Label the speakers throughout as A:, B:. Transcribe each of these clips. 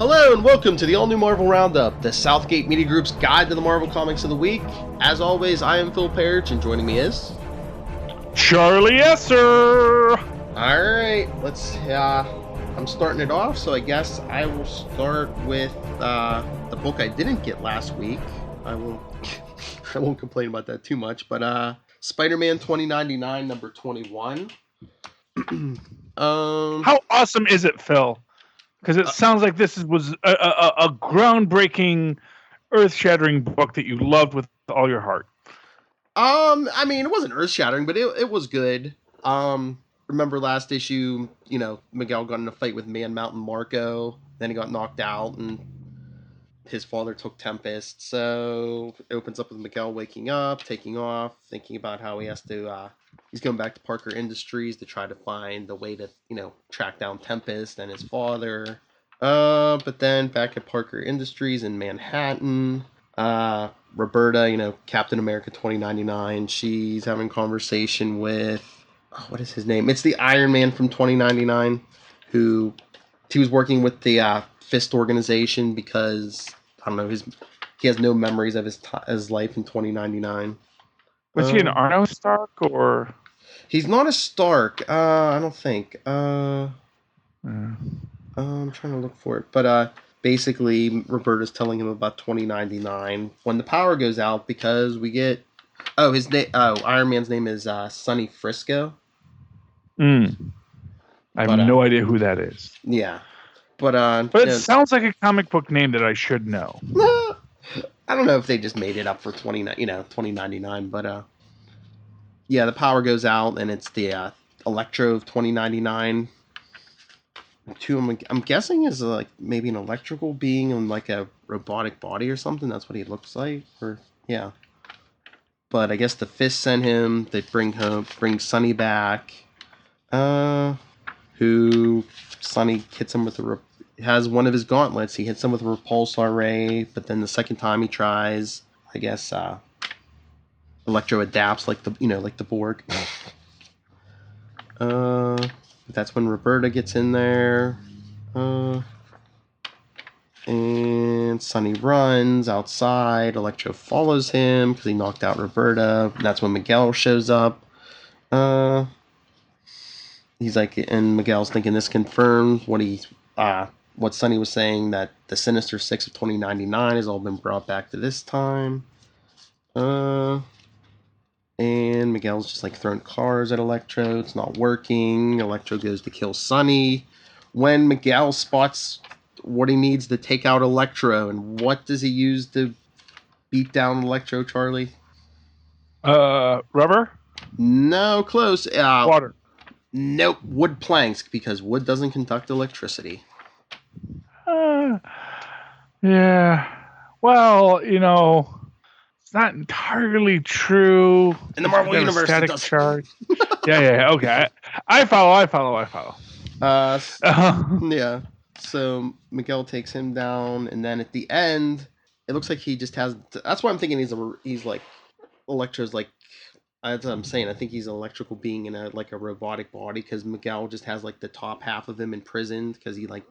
A: Hello and welcome to the all-new Marvel Roundup, the Southgate Media Group's guide to the Marvel Comics of the week. As always, I am Phil Parrish, and joining me is...
B: Charlie Esser!
A: Alright, I'm starting it off, so I guess I will start with the book I didn't get last week. I won't complain about that too much, but Spider-Man 2099, number 21.
B: How awesome is it, Phil? Because it sounds like this was a groundbreaking, earth-shattering book that you loved with all your heart.
A: I mean, it wasn't earth-shattering, but it was good. Remember last issue, Miguel got in a fight with Man Mountain Marco, then he got knocked out, and his father took Tempest. So it opens up with Miguel waking up, taking off, thinking about how he has to, he's going back to Parker Industries to try to find the way to, track down Tempest and his father. But then back at Parker Industries in Manhattan, Roberta, Captain America 2099, she's having a conversation with, what is his name? It's the Iron Man from 2099, who he was working with the Fist organization because, I don't know, he has no memories of his life in 2099.
B: Was he an Arno Stark, or...?
A: He's not a Stark, I don't think. I'm trying to look for it. But basically, Roberta's telling him about 2099 when the power goes out because we get... Iron Man's name is Sonny Frisco.
B: I have no idea who that is.
A: Yeah. But
B: it sounds like a comic book name that I should know.
A: I don't know if they just made it up for 2099, but yeah, the power goes out and it's the Electro of 2099. I'm guessing is like maybe an electrical being in like a robotic body or something. That's what he looks like. Yeah. But I guess the Fist sent him. They bring Sonny back. Who Sonny hits him with has one of his gauntlets. He hits him with a repulsor ray, but then the second time he tries, I guess Electro adapts like the Borg. That's when Roberta gets in there. And Sonny runs outside. Electro follows him because he knocked out Roberta. That's when Miguel shows up. He's like, and Miguel's thinking this confirms what Sonny was saying, that the Sinister Six of 2099 has all been brought back to this time. And Miguel's just like throwing cars at Electro. It's not working. Electro goes to kill Sonny. When Miguel spots what he needs to take out Electro, and what does he use to beat down Electro, Charlie?
B: Rubber?
A: No, close.
B: Water.
A: Nope, wood planks, because wood doesn't conduct electricity.
B: Yeah. Well, it's not entirely true.
A: In the Marvel Universe,
B: static charge. Yeah. Okay. I follow.
A: Yeah. So Miguel takes him down, and then at the end, it looks like he just has. That's why I'm thinking he's like Electro's like. That's what I'm saying. I think he's an electrical being in a robotic body, because Miguel just has like the top half of him imprisoned because he like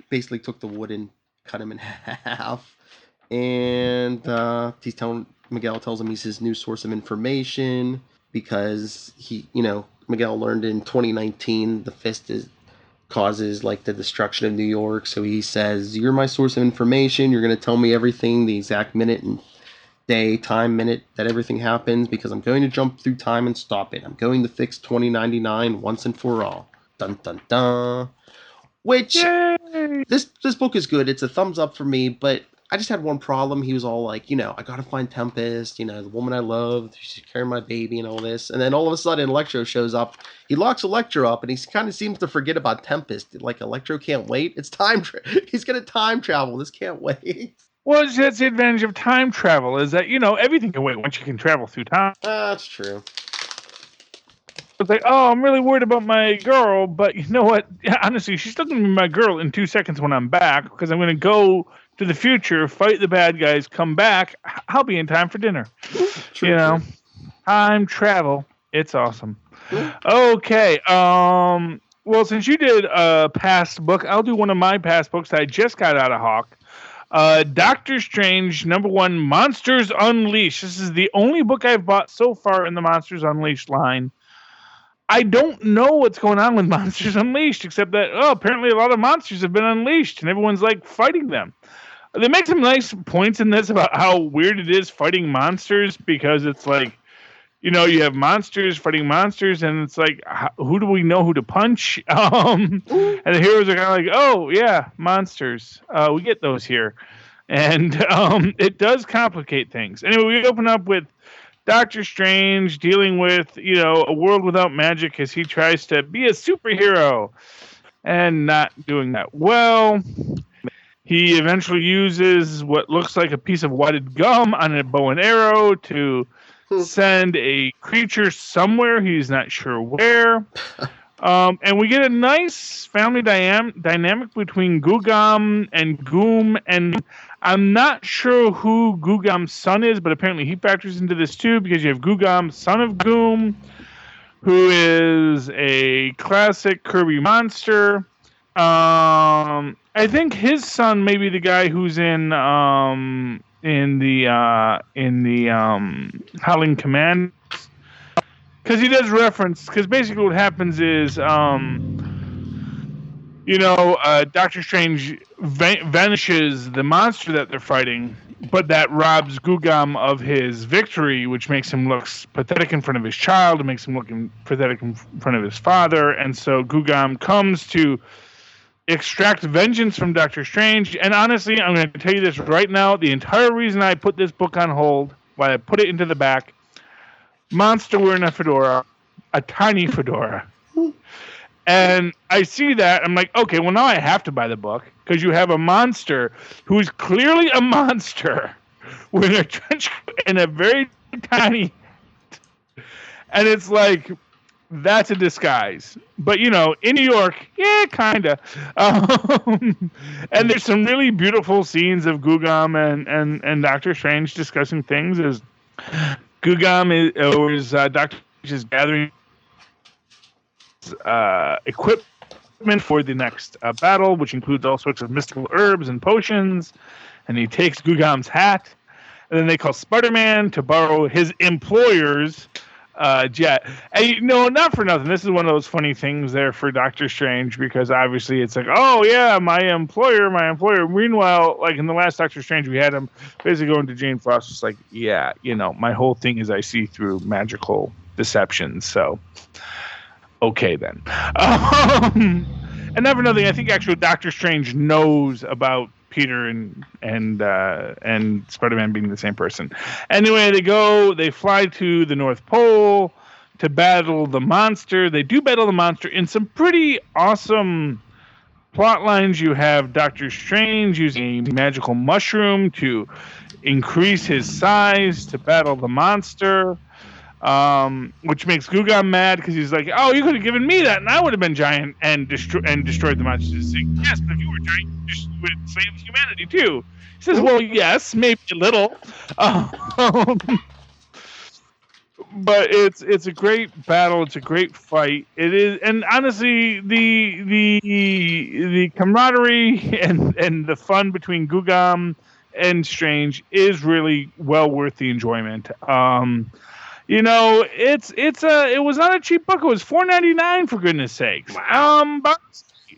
A: basically took the wood and cut him in half. And Miguel tells him he's his new source of information because Miguel learned in 2019 the Fist causes like the destruction of New York. So he says, "You're my source of information. You're going to tell me everything, the exact minute and minute that everything happens, because I'm going to jump through time and stop it. I'm going to fix 2099 once and for all." Dun dun dun. Which,
B: Yay!
A: This book is good. It's a thumbs up for me, but I just had one problem. He was all like, I gotta find Tempest, the woman I love, she's carrying my baby and all this. And then all of a sudden Electro shows up. He locks Electro up and he kind of seems to forget about Tempest. Like, Electro can't wait. It's time. He's gonna time travel. This can't wait.
B: Well, that's the advantage of time travel, is that, everything can wait once you can travel through time.
A: That's true.
B: It's like, I'm really worried about my girl, but you know what? Yeah, honestly, she's still going to be my girl in 2 seconds when I'm back, because I'm going to go to the future, fight the bad guys, come back. I'll be in time for dinner. True. Time travel. It's awesome. Okay. Well, since you did a past book, I'll do one of my past books that I just got out of Hawk. Doctor Strange, #1, Monsters Unleashed. This is the only book I've bought so far in the Monsters Unleashed line. I don't know what's going on with Monsters Unleashed, except that, apparently a lot of monsters have been unleashed, and everyone's, like, fighting them. They make some nice points in this about how weird it is fighting monsters, because it's like, you know, you have monsters fighting monsters, and it's like, who do we know who to punch? And the heroes are kind of like, oh, yeah, monsters. We get those here. And it does complicate things. Anyway, we open up with Doctor Strange dealing with, you know, a world without magic as he tries to be a superhero and not doing that well. He eventually uses what looks like a piece of wadded gum on a bow and arrow to send a creature somewhere. He's not sure where. And we get a nice family dynamic between Gugam and Goom. And I'm not sure who Gugam's son is, but apparently he factors into this too, because you have Gugam, son of Goom, who is a classic Kirby monster. I think his son may be the guy who's in the Howling Command, because he does reference. Because basically, what happens is, Doctor Strange vanishes the monster that they're fighting, but that robs Gugam of his victory, which makes him look pathetic in front of his child, and makes him look pathetic in front of his father, and so Gugam comes to extract vengeance from Doctor Strange. And honestly, I'm going to tell you this right now, the entire reason I put this book on hold, why I put it into the back, monster wearing a fedora, a tiny fedora. And I see that, I'm like, okay, well now I have to buy the book, because you have a monster who's clearly a monster with a trench coat and a very tiny, and it's like, that's a disguise. But, you know, in New York, yeah, kind of. And there's some really beautiful scenes of Gugam and Doctor Strange discussing things as Gugam is Doctor Strange is gathering equipment for the next battle, which includes all sorts of mystical herbs and potions. And he takes Gugam's hat, and then they call Spider-Man to borrow his employer's jet. And not for nothing, this is one of those funny things there for Doctor Strange, because obviously it's like, oh yeah, my employer. Meanwhile, like in the last Doctor Strange, we had him basically going to Jane Foster. It's like, yeah, my whole thing is I see through magical deception. So, okay then. And not for nothing, I think actually Doctor Strange knows about Peter and Spider-Man being the same person. Anyway, they fly to the North Pole to battle the monster. They do battle the monster in some pretty awesome plot lines. You have Doctor Strange using a magical mushroom to increase his size to battle the monster, which makes Gugam mad, because he's like, oh, you could have given me that and I would have been giant and destroyed the monster. He's like, yes, but if you were giant, you would save humanity too. He says, well, yes, maybe a little. But it's a great battle. It's a great fight. It is, and honestly, the camaraderie and the fun between Gugam and Strange is really well worth the enjoyment. It was not a cheap book. It was $4.99, for goodness sakes.
A: Wow.
B: But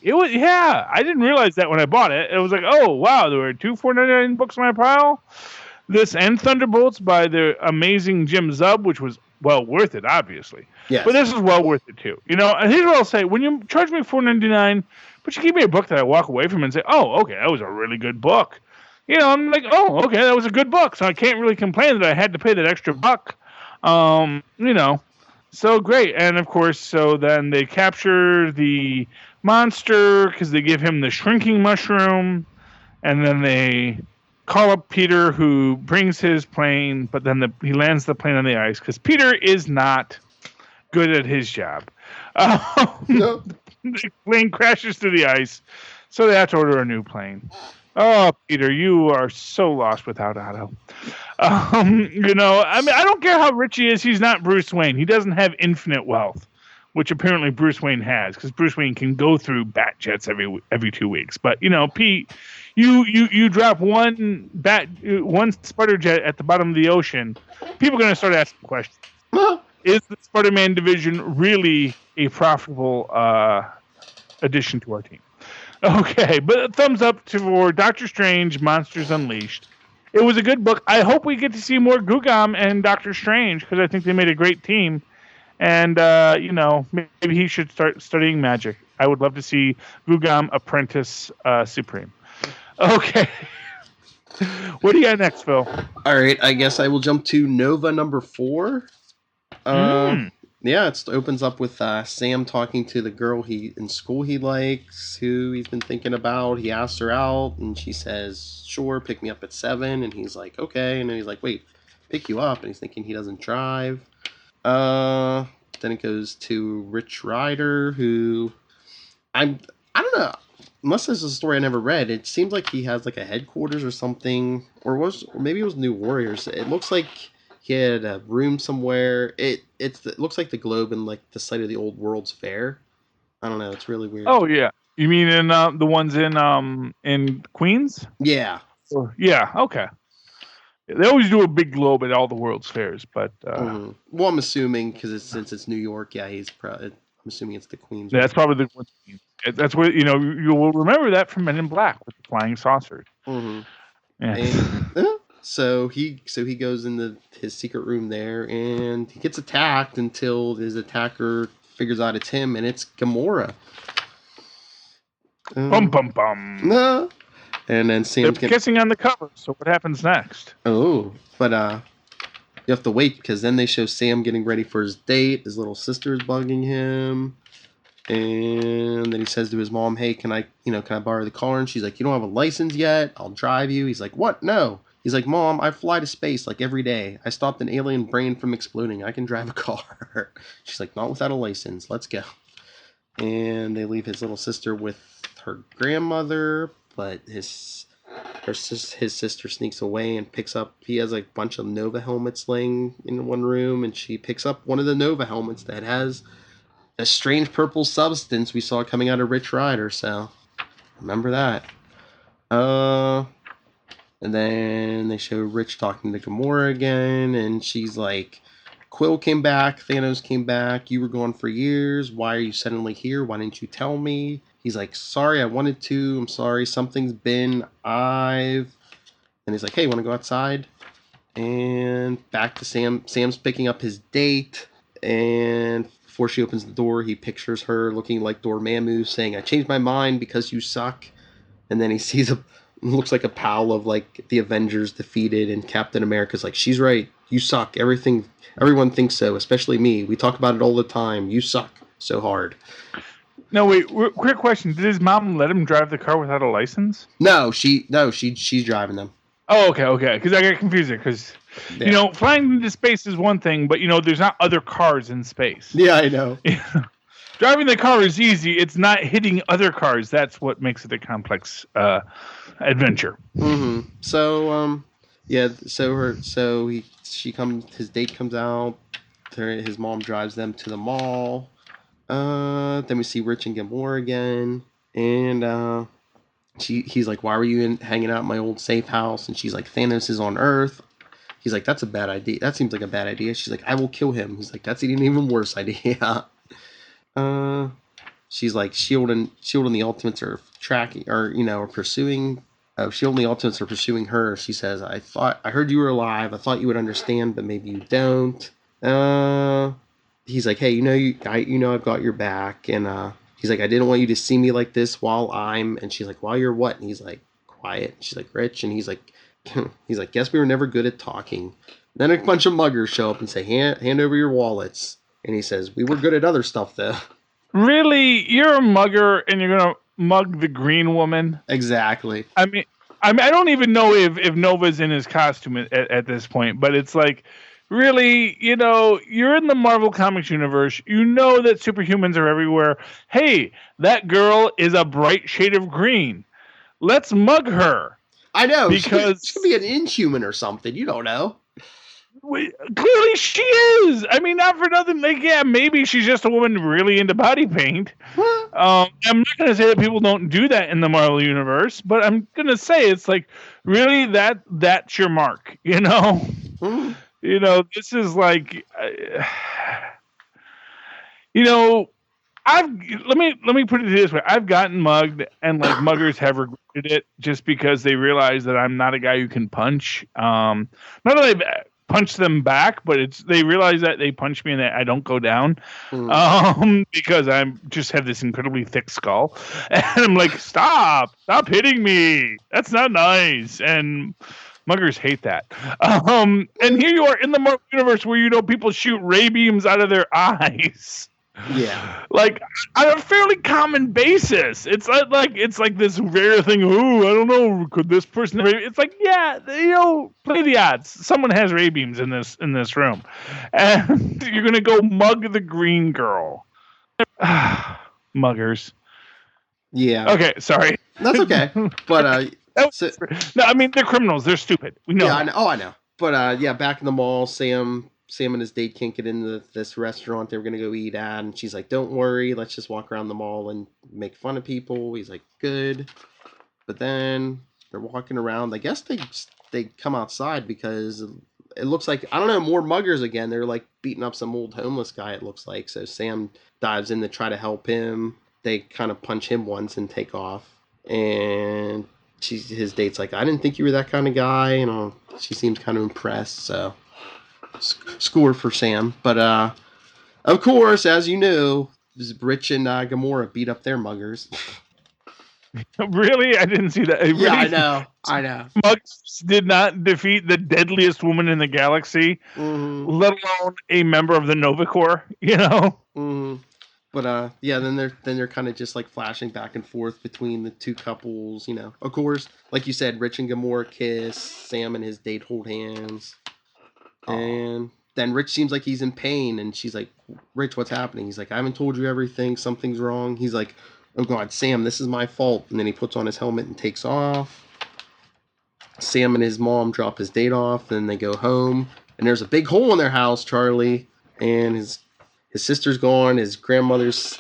B: it was, yeah. I didn't realize that when I bought it. It was like, oh wow, there were two $4.99 books in my pile. This and Thunderbolts by the amazing Jim Zub, which was well worth it, obviously.
A: Yes.
B: But this is well worth it too. And here's what I'll say: when you charge me $4.99, but you give me a book that I walk away from and say, oh, okay, that was a really good book. I'm like, oh, okay, that was a good book, so I can't really complain that I had to pay that extra buck. So great. And of course, so then they capture the monster because they give him the shrinking mushroom, and then they call up Peter, who brings his plane, but then he lands the plane on the ice because Peter is not good at his job.
A: No.
B: The plane crashes to the ice, so they have to order a new plane. Oh, Peter, you are so lost without Otto. I don't care how rich he is. He's not Bruce Wayne. He doesn't have infinite wealth. which apparently Bruce Wayne has, because Bruce Wayne can go through bat jets every 2 weeks. But Pete, you drop one spider jet at the bottom of the ocean, people are going to start asking questions. Is the Spider-Man division really a profitable addition to our team? Okay, but thumbs up for Doctor Strange: Monsters Unleashed. It was a good book. I hope we get to see more Gugam and Doctor Strange, because I think they made a great team. And, maybe he should start studying magic. I would love to see Gugam Apprentice Supreme. Okay. What do you got next, Phil?
A: All right, I guess I will jump to Nova number 4. Yeah, it opens up with Sam talking to the girl in school he likes, who he's been thinking about. He asks her out, and she says, sure, pick me up at 7. And he's like, okay. And then he's like, wait, pick you up? And he's thinking he doesn't drive. Then it goes to Rich Rider, who I don't know, unless this is a story I never read, it seems like he has like a headquarters or something, or maybe it was New Warriors. It looks like he had a room somewhere. It looks like the globe and like the site of the old World's Fair. I don't know. It's really weird.
B: Oh yeah, you mean in the ones in Queens?
A: Yeah.
B: Yeah. Okay. They always do a big globe at all the World's Fairs, but
A: well, I'm assuming because since it's New York, yeah, I'm assuming it's the Queens.
B: Yeah, that's probably the. That's where you will remember that from Men in Black with the flying saucers.
A: Mm-hmm.
B: Yeah.
A: And, so he goes into his secret room there, and he gets attacked until his attacker figures out it's him, and it's Gamora.
B: Bum bum bum.
A: No. And then Sam
B: They're kissing on the cover. So what happens next?
A: Oh, but you have to wait, because then they show Sam getting ready for his date. His little sister's bugging him. And then he says to his mom, hey, can I borrow the car? And she's like, you don't have a license yet? I'll drive you. He's like, what? No. He's like, Mom, I fly to space like every day. I stopped an alien brain from exploding. I can drive a car. She's like, not without a license. Let's go. And they leave his little sister with her grandmother, but his sister sneaks away and picks up. He has like a bunch of Nova helmets laying in one room, and she picks up one of the Nova helmets that has a strange purple substance we saw coming out of Rich Rider. So remember that. And then they show Rich talking to Gamora again, and she's like, Quill came back, Thanos came back, you were gone for years, why are you suddenly here, why didn't you tell me? He's like, sorry, I wanted to, I'm sorry, something's been, and he's like, hey, want to go outside? And back to Sam. Sam's picking up his date, and before she opens the door, he pictures her looking like Dormammu, saying, I changed my mind because you suck. And then he sees looks like a pal of like the Avengers defeated, and Captain America's like, she's right, you suck, everyone thinks so, especially me, we talk about it all the time, you suck so hard.
B: No, wait, quick question, did his mom let him drive the car without a license?
A: No, she's driving them.
B: Oh, okay, because I got confused there, because flying into space is one thing, but there's not other cars in space.
A: Yeah, I know.
B: Driving the car is easy. It's not hitting other cars. That's what makes it a complex adventure.
A: Mm-hmm. So, his date comes out. His mom drives them to the mall. Then we see Rich and Gamora again, and he's like, "Why were you hanging out in my old safe house?" And she's like, "Thanos is on Earth." He's like, "That's a bad idea. That seems like a bad idea." She's like, "I will kill him." He's like, "That's an even worse idea." She's like, Shield and the Ultimates are tracking, or pursuing. Shield and the Ultimates are pursuing her. She says, I heard you were alive. I thought you would understand, but maybe you don't. He's like, hey, I've got your back, and he's like, I didn't want you to see me like this and she's like, while you're what? And he's like, quiet. She's like, Rich, and he's like, guess we were never good at talking. Then a bunch of muggers show up and say, hand over your wallets. And he says, we were good at other stuff, though.
B: Really? You're a mugger, and you're going to mug the green woman?
A: Exactly.
B: I mean, I don't even know if Nova's in his costume at this point, but it's like, really, you're in the Marvel Comics universe. You know that superhumans are everywhere. Hey, that girl is a bright shade of green. Let's mug her.
A: I know.
B: Because
A: she could be an Inhuman or something. You don't know.
B: Clearly she is. I mean, not for nothing. Like, yeah, maybe she's just a woman really into body paint. I'm not going to say that people don't do that in the Marvel universe, but I'm going to say it's like, really, that's your mark, you know? You know, this is like, you know, let me put it this way. I've gotten mugged, and like muggers have regretted it just because they realize that I'm not a guy who can punch. Not that I've punched them back, but they realize that they punch me and that I don't go down. Because I'm just have this incredibly thick skull, and I'm like, stop hitting me. That's not nice. And muggers hate that. And here you are in the Marvel universe where people shoot ray beams out of their eyes.
A: Yeah,
B: like on a fairly common basis. It's like this rare thing. Oh, I don't know. Could this person? It's like, yeah, play the odds. Someone has ray beams in this room, and you're gonna go mug the green girl. Muggers.
A: Yeah.
B: Okay, sorry.
A: That's okay. But
B: no, I mean they're criminals. They're stupid. We know.
A: Yeah, I know. Oh, I know. But yeah, back in the mall, Sam and his date can't get into this restaurant they were going to go eat at. And she's like, don't worry. Let's just walk around the mall and make fun of people. He's like, good. But then they're walking around. I guess they come outside because it looks like, I don't know, more muggers again. They're like beating up some old homeless guy, it looks like. So Sam dives in to try to help him. They kind of punch him once and take off. And his date's like, I didn't think you were that kind of guy. And she seems kind of impressed. So score for Sam. But of course, as you know, Rich and Gamora beat up their muggers.
B: Really? I didn't see that. Really?
A: Yeah, I know.
B: Muggers did not defeat the deadliest woman in the galaxy, let alone a member of the Nova Corps, you know?
A: Mm-hmm. But yeah, then they're kind of just like flashing back and forth between the two couples, you know. Of course, like you said, Rich and Gamora kiss, Sam and his date hold hands. And then Rich seems like he's in pain, and she's like, Rich, what's happening? He's like, I haven't told you everything. Something's wrong. He's like, oh, God, Sam, this is my fault. And then he puts on his helmet and takes off. Sam and his mom drop his date off, and then they go home. And there's a big hole in their house, Charlie. And his sister's gone. His grandmother's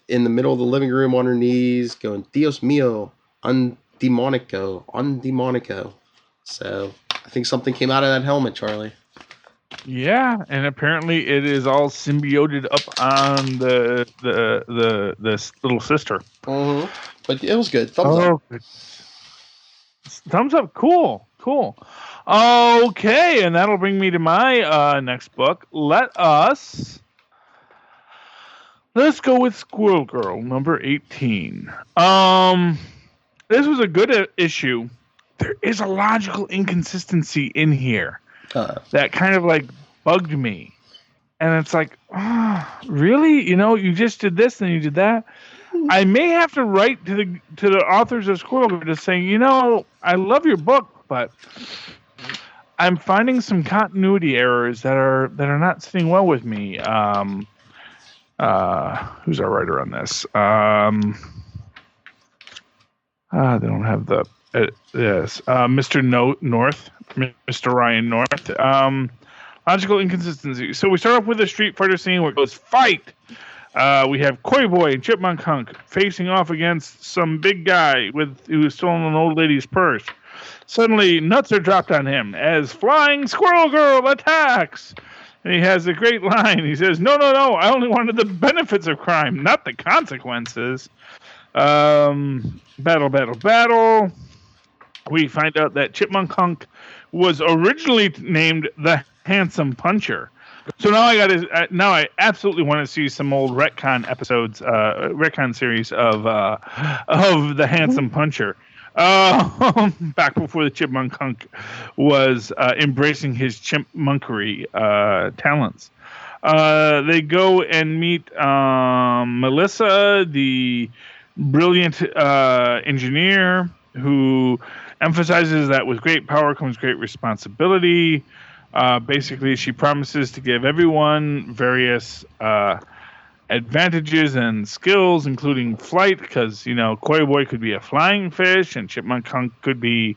A: in the middle of the living room on her knees going, Dios mío, un demonico. So I think something came out of that helmet, Charlie.
B: Yeah, and apparently it is all symbioted up on the little sister.
A: But it was good. Thumbs up.
B: Good. Thumbs up. Cool. Okay, and that'll bring me to my next book. Let's go with Squirrel Girl, number 18. This was a good issue. There is a logical inconsistency in here that kind of like bugged me. And it's like, really? You just did this, then you did that. I may have to write to the authors of Squirrel Girl to say, I love your book, but I'm finding some continuity errors that are not sitting well with me. Who's our writer on this? They don't have the yes. Mr. North, Mr. Ryan North. Logical inconsistency. So we start off with a Street Fighter scene where it goes fight. We have Koi Boy and Chipmunk Hunk facing off against some big guy who has stolen an old lady's purse. Suddenly, nuts are dropped on him as Flying Squirrel Girl attacks. And he has a great line. He says, no, I only wanted the benefits of crime, not the consequences. Battle. We find out that Chipmunk Hunk was originally named the Handsome Puncher. So now I absolutely want to see some old retcon episodes, retcon series of the Handsome Puncher. Back before the Chipmunk Hunk was embracing his chipmunkery talents. They go and meet Melissa, the brilliant engineer, who emphasizes that with great power comes great responsibility. Basically, she promises to give everyone various advantages and skills, including flight, because Koi Boy could be a flying fish, and Chipmunk Hunk could be,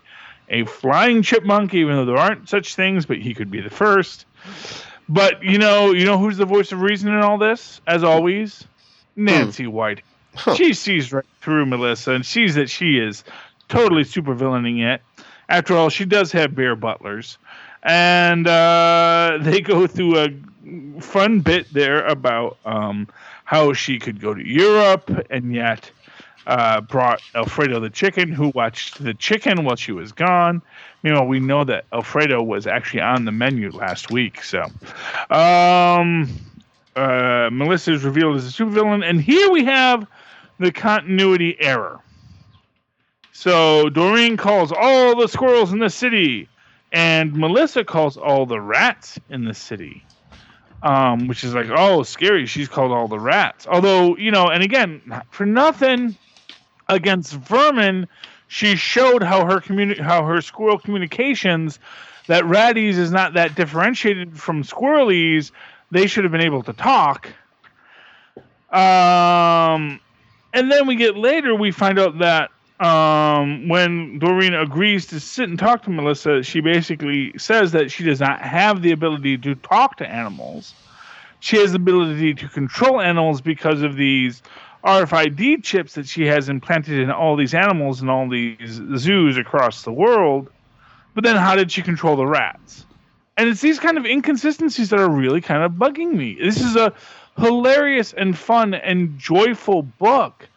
B: a flying chipmunk, even though there aren't such things, but he could be the first. But you know who's the voice of reason in all this, as always? Nancy White.
A: Huh.
B: She sees right through Melissa and sees that she is totally supervillaining it. After all, she does have bear butlers. And they go through a fun bit there about how she could go to Europe and yet brought Alfredo the chicken, who watched the chicken while she was gone. Meanwhile, we know that Alfredo was actually on the menu last week. So Melissa is revealed as a supervillain. And here we have the continuity error. So Doreen calls all the squirrels in the city, and Melissa calls all the rats in the city, which is like, oh, scary. She's called all the rats. Although, and again, not for nothing against vermin, she showed how her squirrel communications, that ratties is not that differentiated from squirrelies. They should have been able to talk. And then we find out that when Doreen agrees to sit and talk to Melissa, she basically says that she does not have the ability to talk to animals. She has the ability to control animals because of these RFID chips that she has implanted in all these animals in all these zoos across the world. But then how did she control the rats? And it's these kind of inconsistencies that are really kind of bugging me. This is a hilarious and fun and joyful book,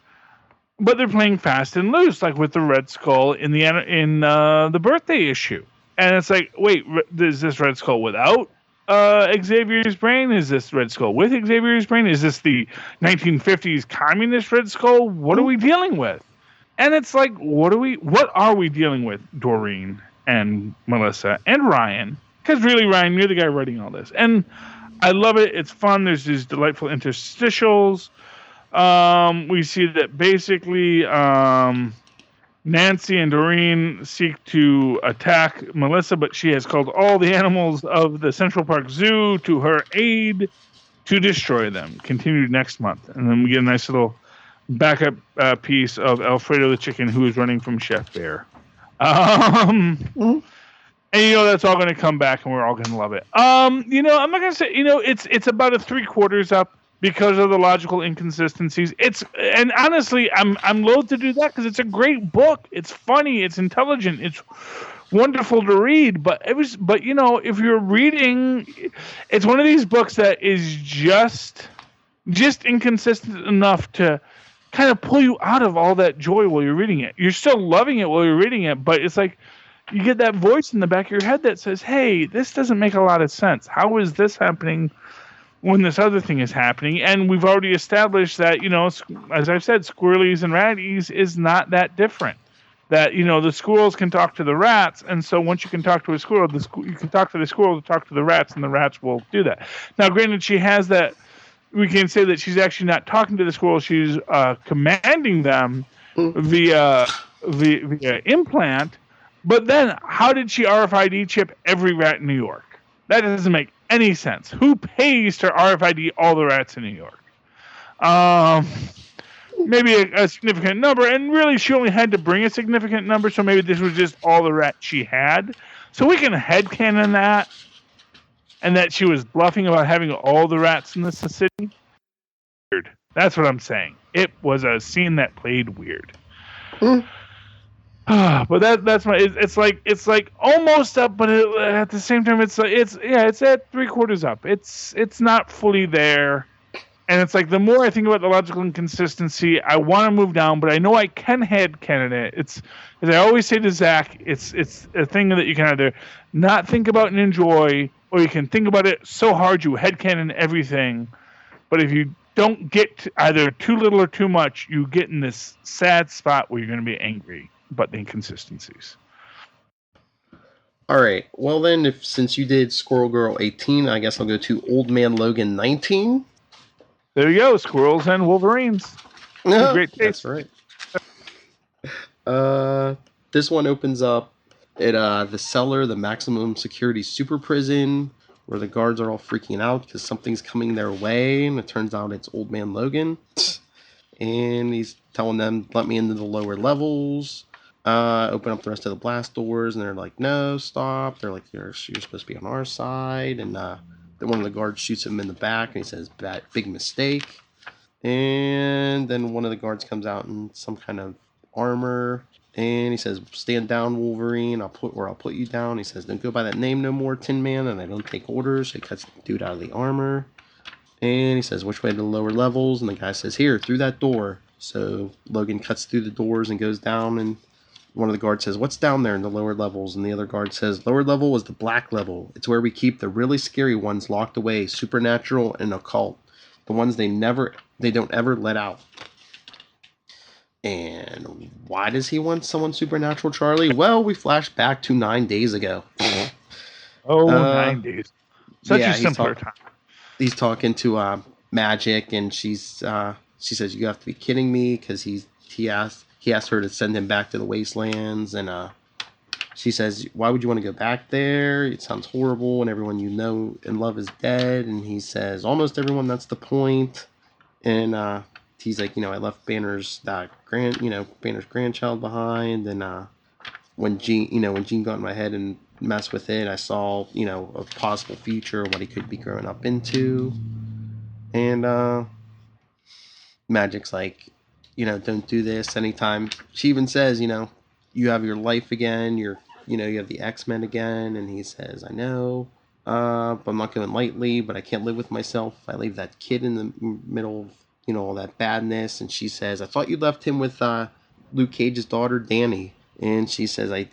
B: but they're playing fast and loose, like with the Red Skull in the birthday issue. And it's like, wait, is this Red Skull without Xavier's brain? Is this Red Skull with Xavier's brain? Is this the 1950s communist Red Skull? What are we dealing with? And it's like, what are we dealing with, Doreen and Melissa and Ryan? Because really, Ryan, you're the guy writing all this. And I love it. It's fun. There's these delightful interstitials. We see that basically Nancy and Doreen seek to attack Melissa, but she has called all the animals of the Central Park Zoo to her aid to destroy them. Continued next month. And then we get a nice little backup piece of Alfredo the chicken, who is running from Chef Bear. And that's all going to come back, and we're all going to love it. I'm not going to say, it's about a 3/4 up because of the logical inconsistencies. And honestly, I'm loath to do that because it's a great book. It's funny, it's intelligent, it's wonderful to read. But if you're reading, it's one of these books that is just inconsistent enough to kind of pull you out of all that joy while you're reading it. You're still loving it while you're reading it, but it's like you get that voice in the back of your head that says, hey, this doesn't make a lot of sense. How is this happening when this other thing is happening? And we've already established that, as I've said, squirrelies and ratties is not that different. That, the squirrels can talk to the rats, and so once you can talk to a squirrel, you can talk to the squirrel to talk to the rats, and the rats will do that. Now, granted, she has that, we can say that she's actually not talking to the squirrel, she's commanding them via implant. But then, how did she RFID chip every rat in New York? That doesn't make any sense. Who pays to RFID all the rats in New York? Maybe a significant number, and really she only had to bring a significant number, so maybe this was just all the rats she had. So we can headcanon that, and that she was bluffing about having all the rats in the city. Weird. That's what I'm saying. It was a scene that played weird. But that's my. It's like almost up, but at the same time, it's at 3/4 up. It's not fully there, and it's like the more I think about the logical inconsistency, I want to move down, but I know I can headcanon it. It's, as I always say to Zach, it's a thing that you can either not think about and enjoy, or you can think about it so hard you headcanon everything. But if you don't get either too little or too much, you get in this sad spot where you're going to be angry. But the inconsistencies.
A: All right. Well, then, since you did Squirrel Girl 18, I guess I'll go to Old Man Logan 19.
B: There you go, squirrels and wolverines.
A: No,
B: great taste.
A: That's right. This one opens up at the cellar, the maximum security super prison, where the guards are all freaking out because something's coming their way, and it turns out it's Old Man Logan. And he's telling them, let me into the lower levels. Open up the rest of the blast doors, and they're like, no, stop. They're like, you're supposed to be on our side. And then one of the guards shoots him in the back, and he says, big mistake. And then one of the guards comes out in some kind of armor, and he says, stand down, Wolverine. I'll put you down. He says, don't go by that name no more, Tin Man, and I don't take orders. So he cuts the dude out of the armor. And he says, which way to the lower levels? And the guy says, here, through that door. So Logan cuts through the doors and goes down, and one of the guards says, what's down there in the lower levels? And the other guard says, lower level is the black level. It's where we keep the really scary ones locked away, supernatural and occult. The ones they don't ever let out. And why does he want someone supernatural, Charlie? Well, we flash back to 9 days ago.
B: 9 days. Such a simpler time.
A: He's talking to Magic, and she says, you have to be kidding me, because he asked her to send him back to the wastelands, and she says, why would you want to go back there? It sounds horrible, and everyone you know and love is dead. And he says, almost everyone, that's the point. And he's like, I left Banner's grandchild behind, and when Gene got in my head and messed with it, I saw, a possible future, what he could be growing up into. And Magic's like, don't do this anytime. She even says, you have your life again, you have the X-Men again. And he says, I know, but I'm not going lightly, but I can't live with myself. I leave that kid in the middle of, all that badness. And she says, I thought you left him with Luke Cage's daughter, Danny. And he says, I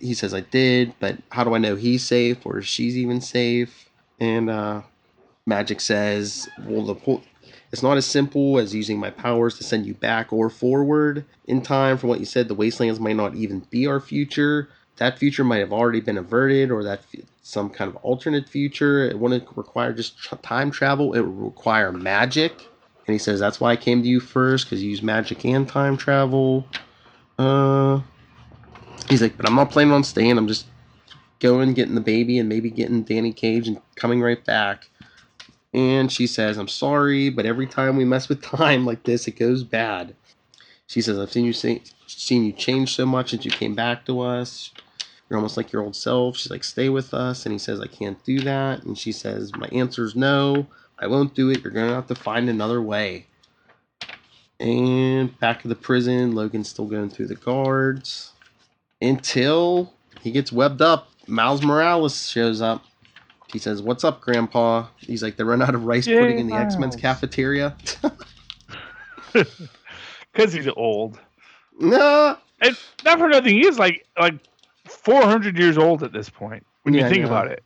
A: did, but how do I know he's safe or she's even safe? And Magic says, well, it's not as simple as using my powers to send you back or forward in time. From what you said, the wastelands might not even be our future. That future might have already been averted, or that some kind of alternate future. It wouldn't require just time travel. It would require magic. And he says, that's why I came to you first, because you use magic and time travel. He's like, but I'm not planning on staying. I'm just going, getting the baby, and maybe getting Danny Cage and coming right back. And she says, I'm sorry, but every time we mess with time like this, it goes bad. She says, I've seen you change so much since you came back to us. You're almost like your old self. She's like, stay with us. And he says, I can't do that. And she says, my answer's no. I won't do it. You're going to have to find another way. And back to the prison, Logan's still going through the guards. Until he gets webbed up. Miles Morales shows up. He says, what's up, Grandpa? He's like, they run out of rice pudding in the X-Men's cafeteria.
B: Because he's old.
A: Nah.
B: And not for nothing, he is like 400 years old at this point, when you think about it.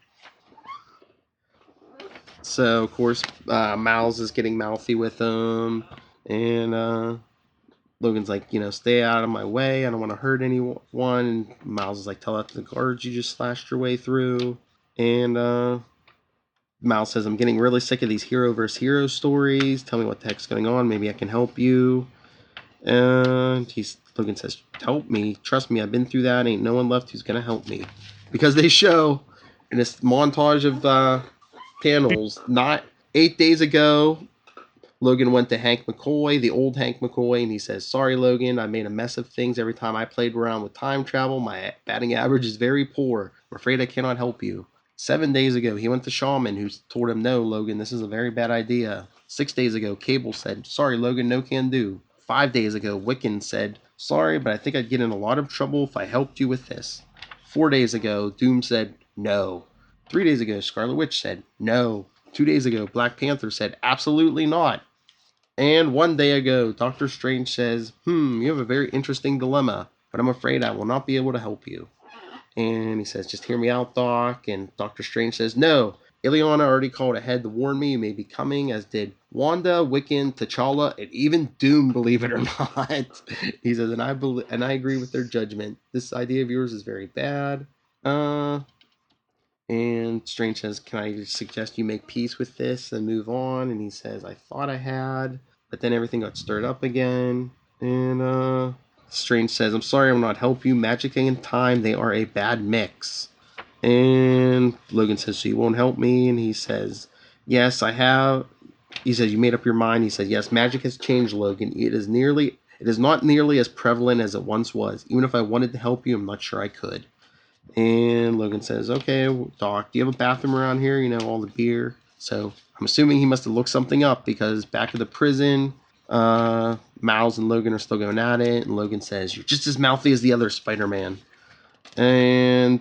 A: So, of course, Miles is getting mouthy with him. And Logan's like, stay out of my way. I don't want to hurt anyone. And Miles is like, tell that to the guards you just slashed your way through. And Miles says, I'm getting really sick of these hero versus hero stories. Tell me what the heck's going on. Maybe I can help you. And Logan says, help me. Trust me, I've been through that. Ain't no one left who's going to help me. Because they show in this montage of panels, not 8 days ago, Logan went to Hank McCoy, the old Hank McCoy, and he says, sorry, Logan, I made a mess of things every time I played around with time travel. My batting average is very poor. I'm afraid I cannot help you. 7 days ago, he went to Shaman, who told him, no, Logan, this is a very bad idea. 6 days ago, Cable said, sorry, Logan, no can do. 5 days ago, Wiccan said, sorry, but I think I'd get in a lot of trouble if I helped you with this. 4 days ago, Doom said, no. 3 days ago, Scarlet Witch said, no. 2 days ago, Black Panther said, absolutely not. And 1 day ago, Doctor Strange says, you have a very interesting dilemma, but I'm afraid I will not be able to help you. And he says, just hear me out, Doc. And Doctor Strange says, no. Ileana already called ahead to warn me you may be coming, as did Wanda, Wiccan, T'Challa, and even Doom, believe it or not. He says, and I agree with their judgment. This idea of yours is very bad. And Strange says, can I suggest you make peace with this and move on? And he says, I thought I had, but then everything got stirred up again. And Strange says, I'm sorry I will not help you. Magic and time, they are a bad mix. And Logan says, so you won't help me? And he says, yes, I have. He says, you made up your mind? He says, yes, magic has changed, Logan. It is nearly It is not nearly as prevalent as it once was. Even if I wanted to help you, I'm not sure I could. And Logan says, okay, Doc, do you have a bathroom around here? You know, all the beer. So I'm assuming he must have looked something up because back at the prison, Miles and Logan are still going at it. And Logan says, you're just as mouthy as the other Spider-Man. And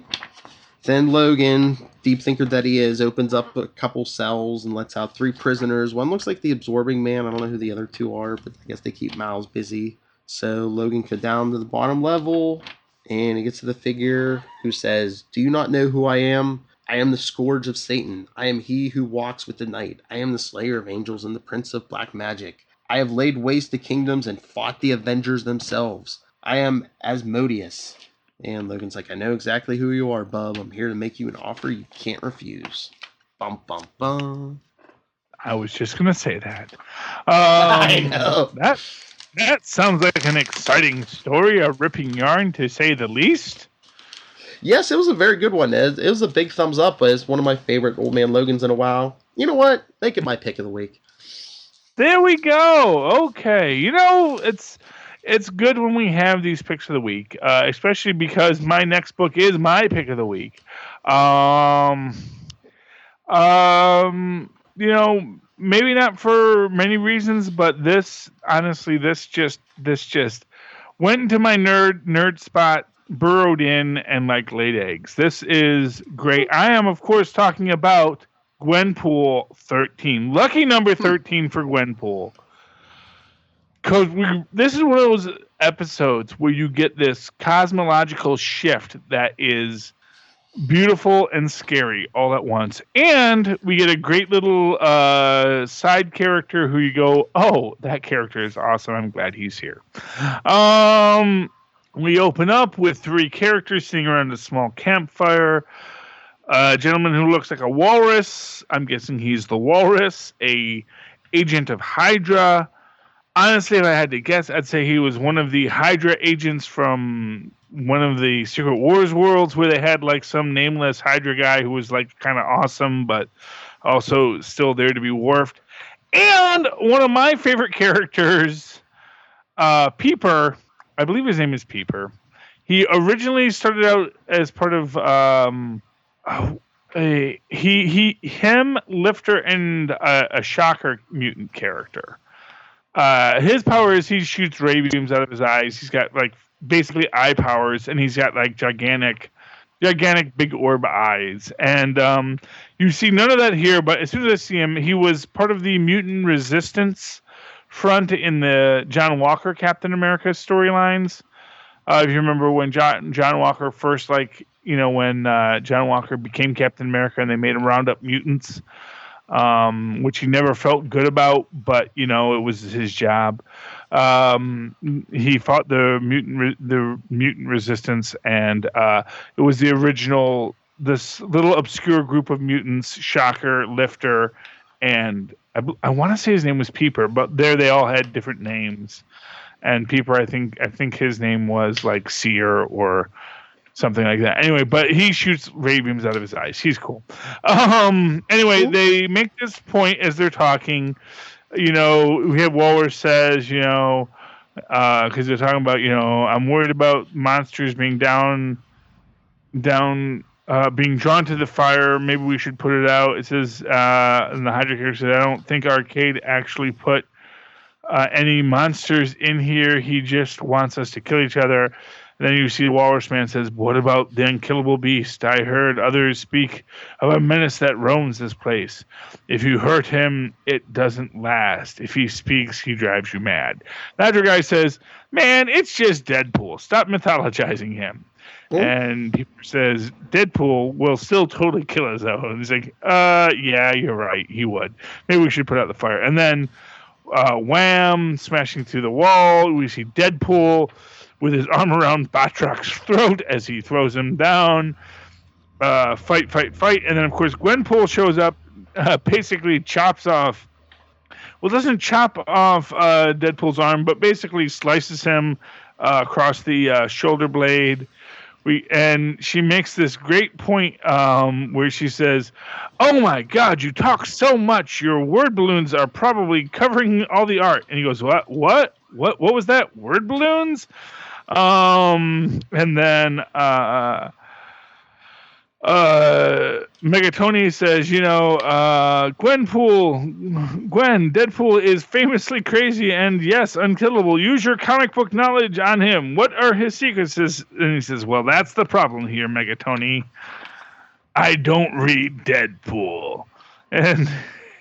A: then Logan, deep thinker that he is, opens up a couple cells and lets out 3 prisoners. One looks like the Absorbing Man. I don't know who the other 2 are, but I guess they keep Miles busy. So Logan goes down to the bottom level, and he gets to the figure who says, do you not know who I am? I am the Scourge of Satan. I am he who walks with the night. I am the Slayer of Angels and the Prince of Black Magic. I have laid waste to kingdoms and fought the Avengers themselves. I am Asmodeus. And Logan's like, I know exactly who you are, bub. I'm here to make you an offer you can't refuse. Bum, bum, bum.
B: I was just going to say that.
A: I know.
B: That sounds like an exciting story, a ripping yarn, to say the least.
A: Yes, it was a very good one. It was a big thumbs up, but it's one of my favorite Old Man Logans in a while. You know what? Make it my pick of the week.
B: There we go. Okay. You know, it's good when we have these picks of the week, especially because my next book is my pick of the week. You know, maybe not for many reasons, but this just went into my nerd spot, burrowed in, and like laid eggs. This is great. I am, of course, talking about Gwenpool 13. Lucky number 13 for Gwenpool. Because this is one of those episodes where you get this cosmological shift that is beautiful and scary all at once. And we get a great little side character who you go, oh, that character is awesome. I'm glad he's here. We open up with 3 characters sitting around a small campfire. A gentleman who looks like a walrus. I'm guessing he's the walrus. A agent of Hydra. Honestly, if I had to guess, I'd say he was one of the Hydra agents from one of the Secret Wars worlds where they had like some nameless Hydra guy who was like kind of awesome, but also still there to be Worfed. And one of my favorite characters, Peeper. I believe his name is Peeper. He originally started out as part of Lifter, and a Shocker mutant character. His power is he shoots ray beams out of his eyes. He's got like basically eye powers, and he's got like gigantic big orb eyes. And you see none of that here, but as soon as I see him, he was part of the mutant resistance front in the John Walker Captain America storylines. If you remember when John Walker first, like, you know, when John Walker became Captain America and they made him round up mutants, which he never felt good about, but, you know, it was his job. He fought the mutant resistance, and it was the original, this little obscure group of mutants, Shocker, Lifter, and I want to say his name was Peeper, but they all had different names. And Peeper, I think his name was like Seer or something like that. Anyway, but he shoots ray beams out of his eyes. He's cool. Anyway, they make this point as they're talking. You know, we have Waller says, you know, because they're talking about, you know, I'm worried about monsters being being drawn to the fire. Maybe we should put it out. It says, and the Hydra character said, I don't think Arcade actually put any monsters in here. He just wants us to kill each other. And then you see the Walrus Man says, what about the unkillable beast? I heard others speak of a menace that roams this place. If you hurt him, it doesn't last. If he speaks, he drives you mad. The Hydra guy says, man, it's just Deadpool. Stop mythologizing him. And Peter says, Deadpool will still totally kill us, though. And he's like, yeah, you're right. He would. Maybe we should put out the fire. And then wham, smashing through the wall. We see Deadpool with his arm around Batrocc's throat as he throws him down. Fight. And then, of course, Gwenpool shows up, basically chops off. Well, doesn't chop off Deadpool's arm, but basically slices him across the shoulder blade. And she makes this great point where she says, "Oh my God, you talk so much. Your word balloons are probably covering all the art." And he goes, What was that? Word balloons?" And then Megatoni says, Gwen, Deadpool is famously crazy and yes, unkillable. Use your comic book knowledge on him. What are his secrets? And he says, well, that's the problem here, Megatoni. I don't read Deadpool. And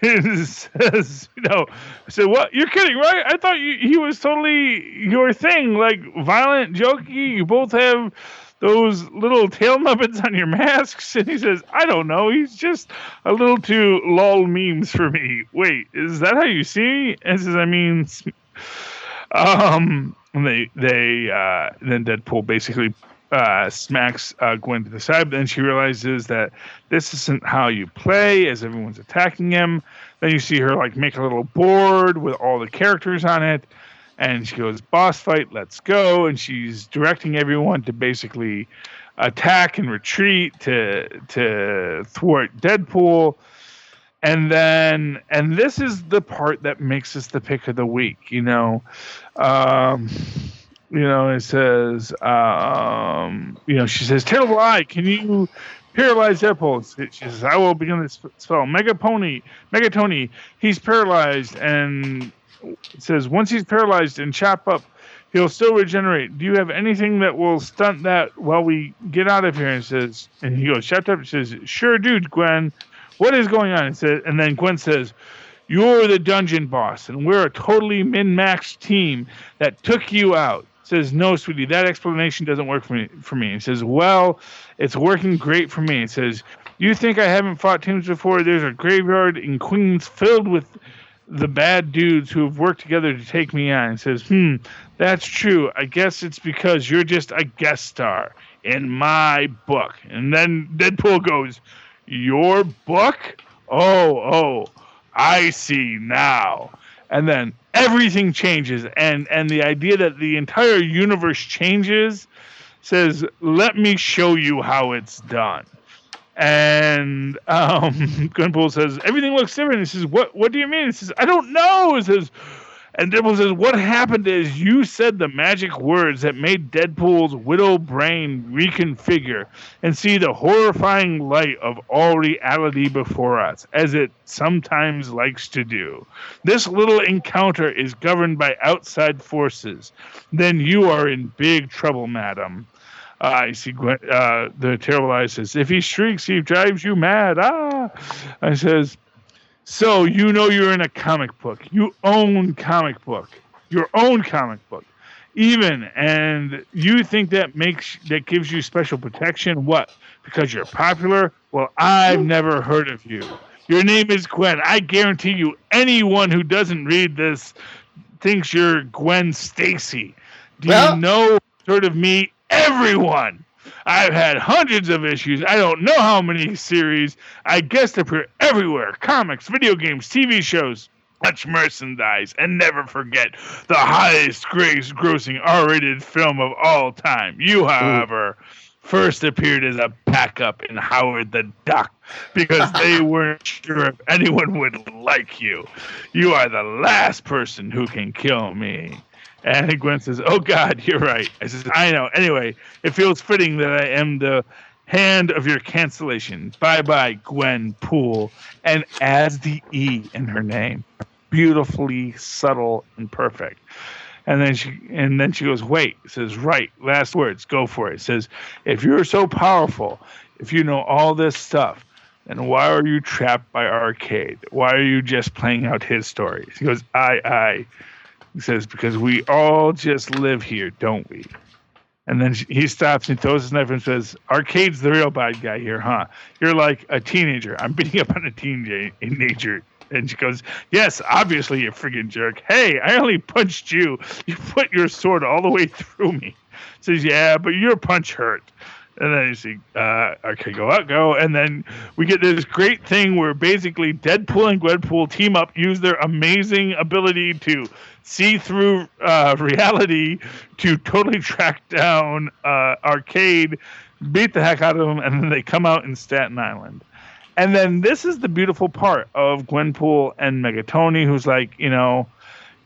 B: it says, I said, what? You're kidding, right? I thought he was totally your thing, like violent, jokey. You both have those little tail nubbins on your masks. And he says, I don't know. He's just a little too lol memes for me. Wait, is that how you see me? And he says, and then Deadpool basically smacks Gwen to the side, but then she realizes that this isn't how you play as everyone's attacking him. Then you see her make a little board with all the characters on it, and she goes, boss fight, let's go. And she's directing everyone to basically attack and retreat to thwart Deadpool. And this is the part that makes us the pick of the week. It says, she says, terrible eye, can you paralyze Deadpool? She says, I will begin this spell. Megatoni, he's paralyzed. And it says, once he's paralyzed and chop up, he'll still regenerate. Do you have anything that will stunt that while we get out of here? And he goes, shut up. He says, sure do, Gwen. What is going on? And then Gwen says, you're the dungeon boss, and we're a totally min-maxed team that took you out. Says, no, sweetie, that explanation doesn't work for me. He says, well, it's working great for me. It says, you think I haven't fought teams before? There's a graveyard in Queens filled with the bad dudes who have worked together to take me on. He says, that's true. I guess it's because you're just a guest star in my book. And then Deadpool goes, your book? Oh, I see now. And then everything changes, and the idea that the entire universe changes says, let me show you how it's done. And Gunpool says, everything looks different. He says, what do you mean? He says, I don't know. He says, and Deadpool says, what happened is you said the magic words that made Deadpool's widow brain reconfigure and see the horrifying light of all reality before us, as it sometimes likes to do. This little encounter is governed by outside forces. Then you are in big trouble, madam. I see Gwen, the terrible eye says, if he shrieks, he drives you mad. I says, so you're in a comic book. You own comic book. Your own comic book. And you think that gives you special protection? What? Because you're popular? Well, I've never heard of you. Your name is Gwen. I guarantee you anyone who doesn't read this thinks you're Gwen Stacy. Do you know sort of me? Everyone. I've had hundreds of issues. I don't know how many series. I guest appear everywhere. Comics, video games, TV shows, much merchandise, and never forget the highest grossing R-rated film of all time. You, however, first appeared as a backup in Howard the Duck because they weren't sure if anyone would like you. You are the last person who can kill me. And Gwen says, oh, God, you're right. I says, I know. Anyway, it feels fitting that I am the hand of your cancellation. Bye-bye, Gwen Poole. And adds the E in her name. Beautifully subtle and perfect. And then she goes, wait. It says, right. Last words. Go for it. It says, if you're so powerful, if you know all this stuff, then why are you trapped by Arcade? Why are you just playing out his stories? He goes, I. He says, because we all just live here, don't we? And then he stops and throws his knife and says, Arcade's the real bad guy here, huh? You're like a teenager. I'm beating up on a teenager. And she goes, yes, obviously, you friggin' jerk. Hey, I only punched you. You put your sword all the way through me. Says, yeah, but your punch hurt. And then you see, okay, go. And then we get this great thing where basically Deadpool and Gwenpool team up, use their amazing ability to see through reality to totally track down Arcade, beat the heck out of him, and then they come out in Staten Island. And then this is the beautiful part of Gwenpool and Megatoni, who's like,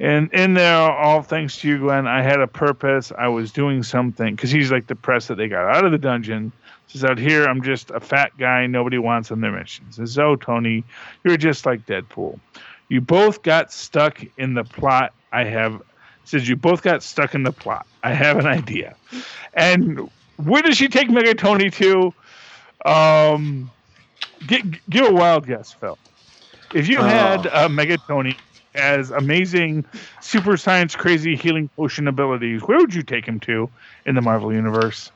B: and in there, all thanks to you, Gwen, I had a purpose. I was doing something. Because he's like depressed that they got out of the dungeon. Says, out here, I'm just a fat guy nobody wants on their mission. Says, oh, Tony, you're just like Deadpool. You both got stuck in the plot. Says, you both got stuck in the plot. I have an idea. And where does she take Megatoni to? Give a wild guess, Phil. If you had Megatoni as amazing super science crazy healing potion abilities, where would you take him to in the Marvel Universe?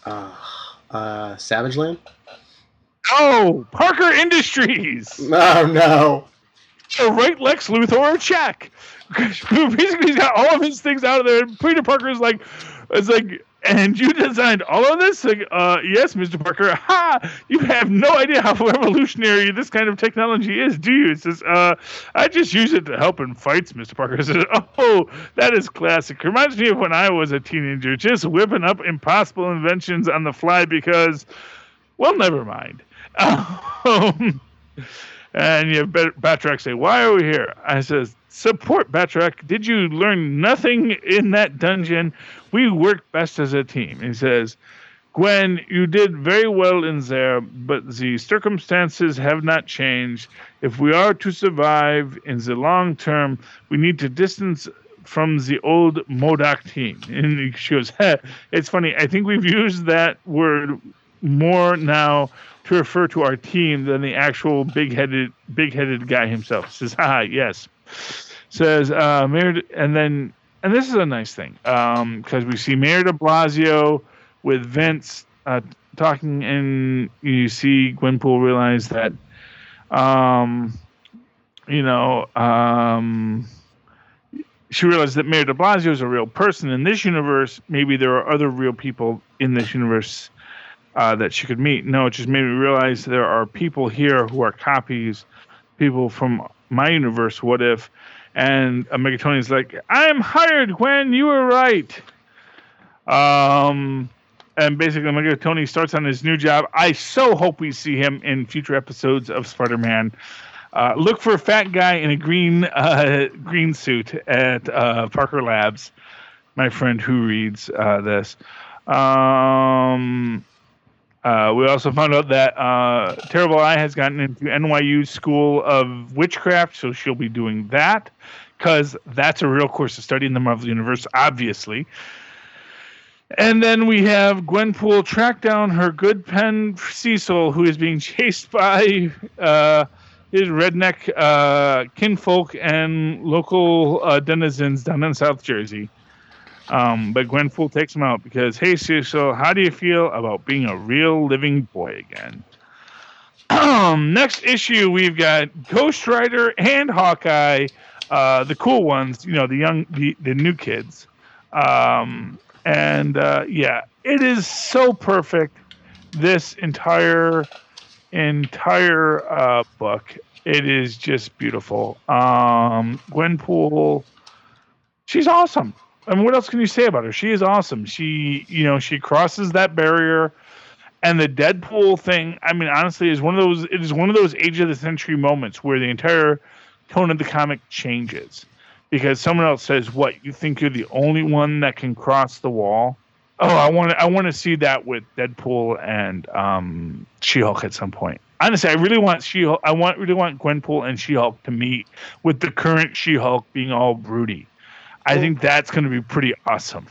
A: Savage Land?
B: Oh, Parker Industries!
A: Oh, no.
B: So right Lex Luthor, check. Basically, he's got all of his things out of there. Peter Parker is like, and you designed all of this? Like, yes, Mr. Parker. Ha! You have no idea how revolutionary this kind of technology is, do you? It says, I just use it to help in fights, Mr. Parker. Says, oh, that is classic. Reminds me of when I was a teenager, just whipping up impossible inventions on the fly because, well, never mind. And you have Batroc say, why are we here? I says, support, Batroc. Did you learn nothing in that dungeon? We work best as a team. He says, Gwen, you did very well in there, but the circumstances have not changed. If we are to survive in the long term, we need to distance from the old MODOK team. And she goes, it's funny. I think we've used that word more now to refer to our team than the actual big-headed guy himself. Says, yes. Says, and this is a nice thing, because we see Mayor de Blasio with Vince talking, and you see Gwenpool realize that, she realized that Mayor de Blasio is a real person in this universe. Maybe there are other real people in this universe that she could meet. No, it just made me realize there are people here who are copies, people from my universe. What if? And Megatoni's like, I'm hired, Gwen. You were right. And basically, Megatoni starts on his new job. I so hope we see him in future episodes of Spider-Man. Look for a fat guy in a green suit at Parker Labs. My friend who reads this. We also found out that Terrible Eye has gotten into NYU School of Witchcraft, so she'll be doing that, because that's a real course of study in the Marvel Universe, obviously. And then we have Gwenpool track down her good pen Cecil, who is being chased by his redneck kinfolk and local denizens down in South Jersey. But Gwenpool takes him out because, hey, Cecil, how do you feel about being a real living boy again? Next issue, we've got Ghost Rider and Hawkeye, the cool ones, the new kids. It is so perfect. This entire book, it is just beautiful. Gwenpool, she's awesome. I mean, what else can you say about her? She is awesome. She crosses that barrier, and the Deadpool thing, I mean, honestly, is one of those age of the century moments where the entire tone of the comic changes because someone else says, "What, you think you're the only one that can cross the wall?" Oh, I want to see that with Deadpool and She-Hulk at some point. Honestly, I really want She-Hulk. Really want Gwenpool and She-Hulk to meet with the current She-Hulk being all broody. I think that's going to be pretty awesome.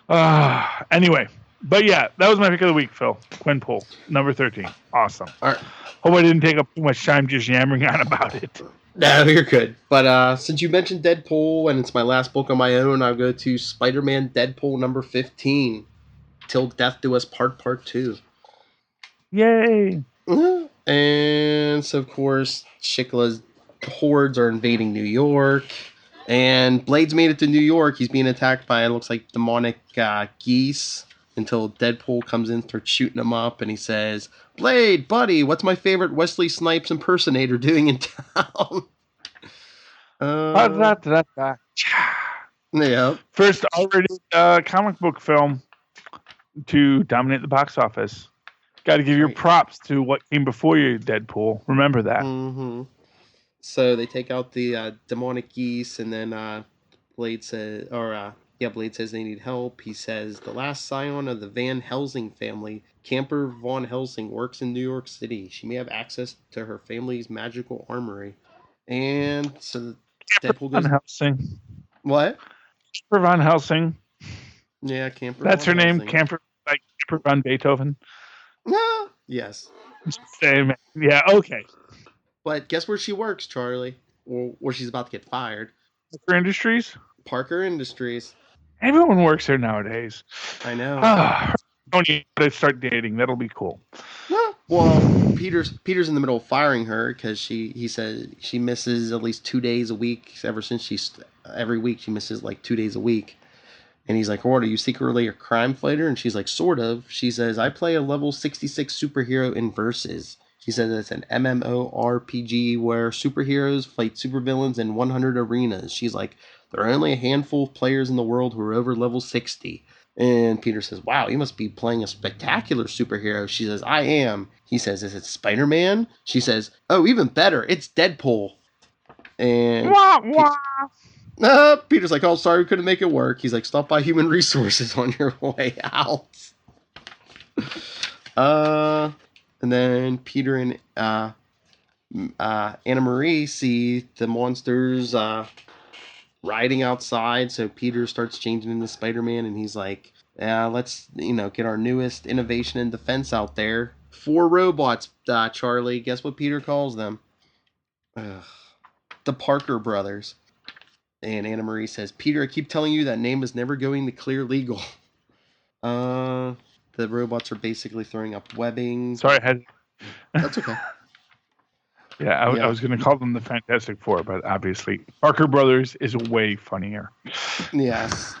B: Anyway, but yeah, that was my pick of the week, Phil. Gwenpool, number 13. Awesome.
A: All right.
B: Hope I didn't take up too much time just yammering on about it.
A: No, you're good. But since you mentioned Deadpool, and it's my last book on my own, I'll go to Spider-Man Deadpool number 15. Till Death Do Us Part 2.
B: Yay!
A: Mm-hmm. And so, of course, Shikla's hordes are invading New York. And Blade's made it to New York. He's being attacked by, it looks like, demonic geese. until Deadpool comes in, starts shooting him up, and he says, "Blade, buddy, what's my favorite Wesley Snipes impersonator doing in town?" Yeah.
B: First R-rated comic book film to dominate the box office. Got to give your
A: Right.
B: props to what came before you, Deadpool. Remember that.
A: Mm-hmm. So they take out the demonic geese, and then Blade says, Blade says they need help. He says the last scion of the Van Helsing family, Camper Von Helsing, works in New York City. She may have access to her family's magical armory. And so Deadpool
B: Van
A: goes,
B: Helsing.
A: "What?"
B: Camper Van Helsing.
A: Yeah, Camper
B: That's
A: Von
B: her name.
A: Helsing.
B: Camper, like Camper Van Beethoven.
A: Yes.
B: Same. Yeah. Okay.
A: But guess where she works, Charlie? Or where she's about to get fired?
B: Parker Industries.
A: Parker Industries.
B: Everyone works there nowadays.
A: I know.
B: Don't you start dating? That'll be cool.
A: Well, Peter's in the middle of firing her because he says she misses at least 2 days a week ever since every week she misses like 2 days a week. And he's like, "What, are you secretly a crime fighter?" And she's like, "Sort of." She says, "I play a level 66 superhero in Versus." She says it's an MMORPG where superheroes fight supervillains in 100 arenas. She's like, "There are only a handful of players in the world who are over level 60. And Peter says, "Wow, you must be playing a spectacular superhero." She says, "I am." He says, "Is it Spider-Man?" She says, "Oh, even better, it's Deadpool." And Peter's like, "Oh, sorry, we couldn't make it work." He's like, "Stop by Human Resources on your way out." And then Peter and Anna Marie see the monsters riding outside, so Peter starts changing into Spider-Man, and he's like, "Yeah, let's get our newest innovation in defense out there. 4 robots, Charlie. Guess what Peter calls them? The Parker brothers." And Anna Marie says, "Peter, I keep telling you that name is never going to clear legal." The robots are basically throwing up webbing.
B: Sorry, I had.
A: That's okay.
B: I was going to call them the Fantastic Four, but obviously Parker Brothers is way funnier.
A: Yes.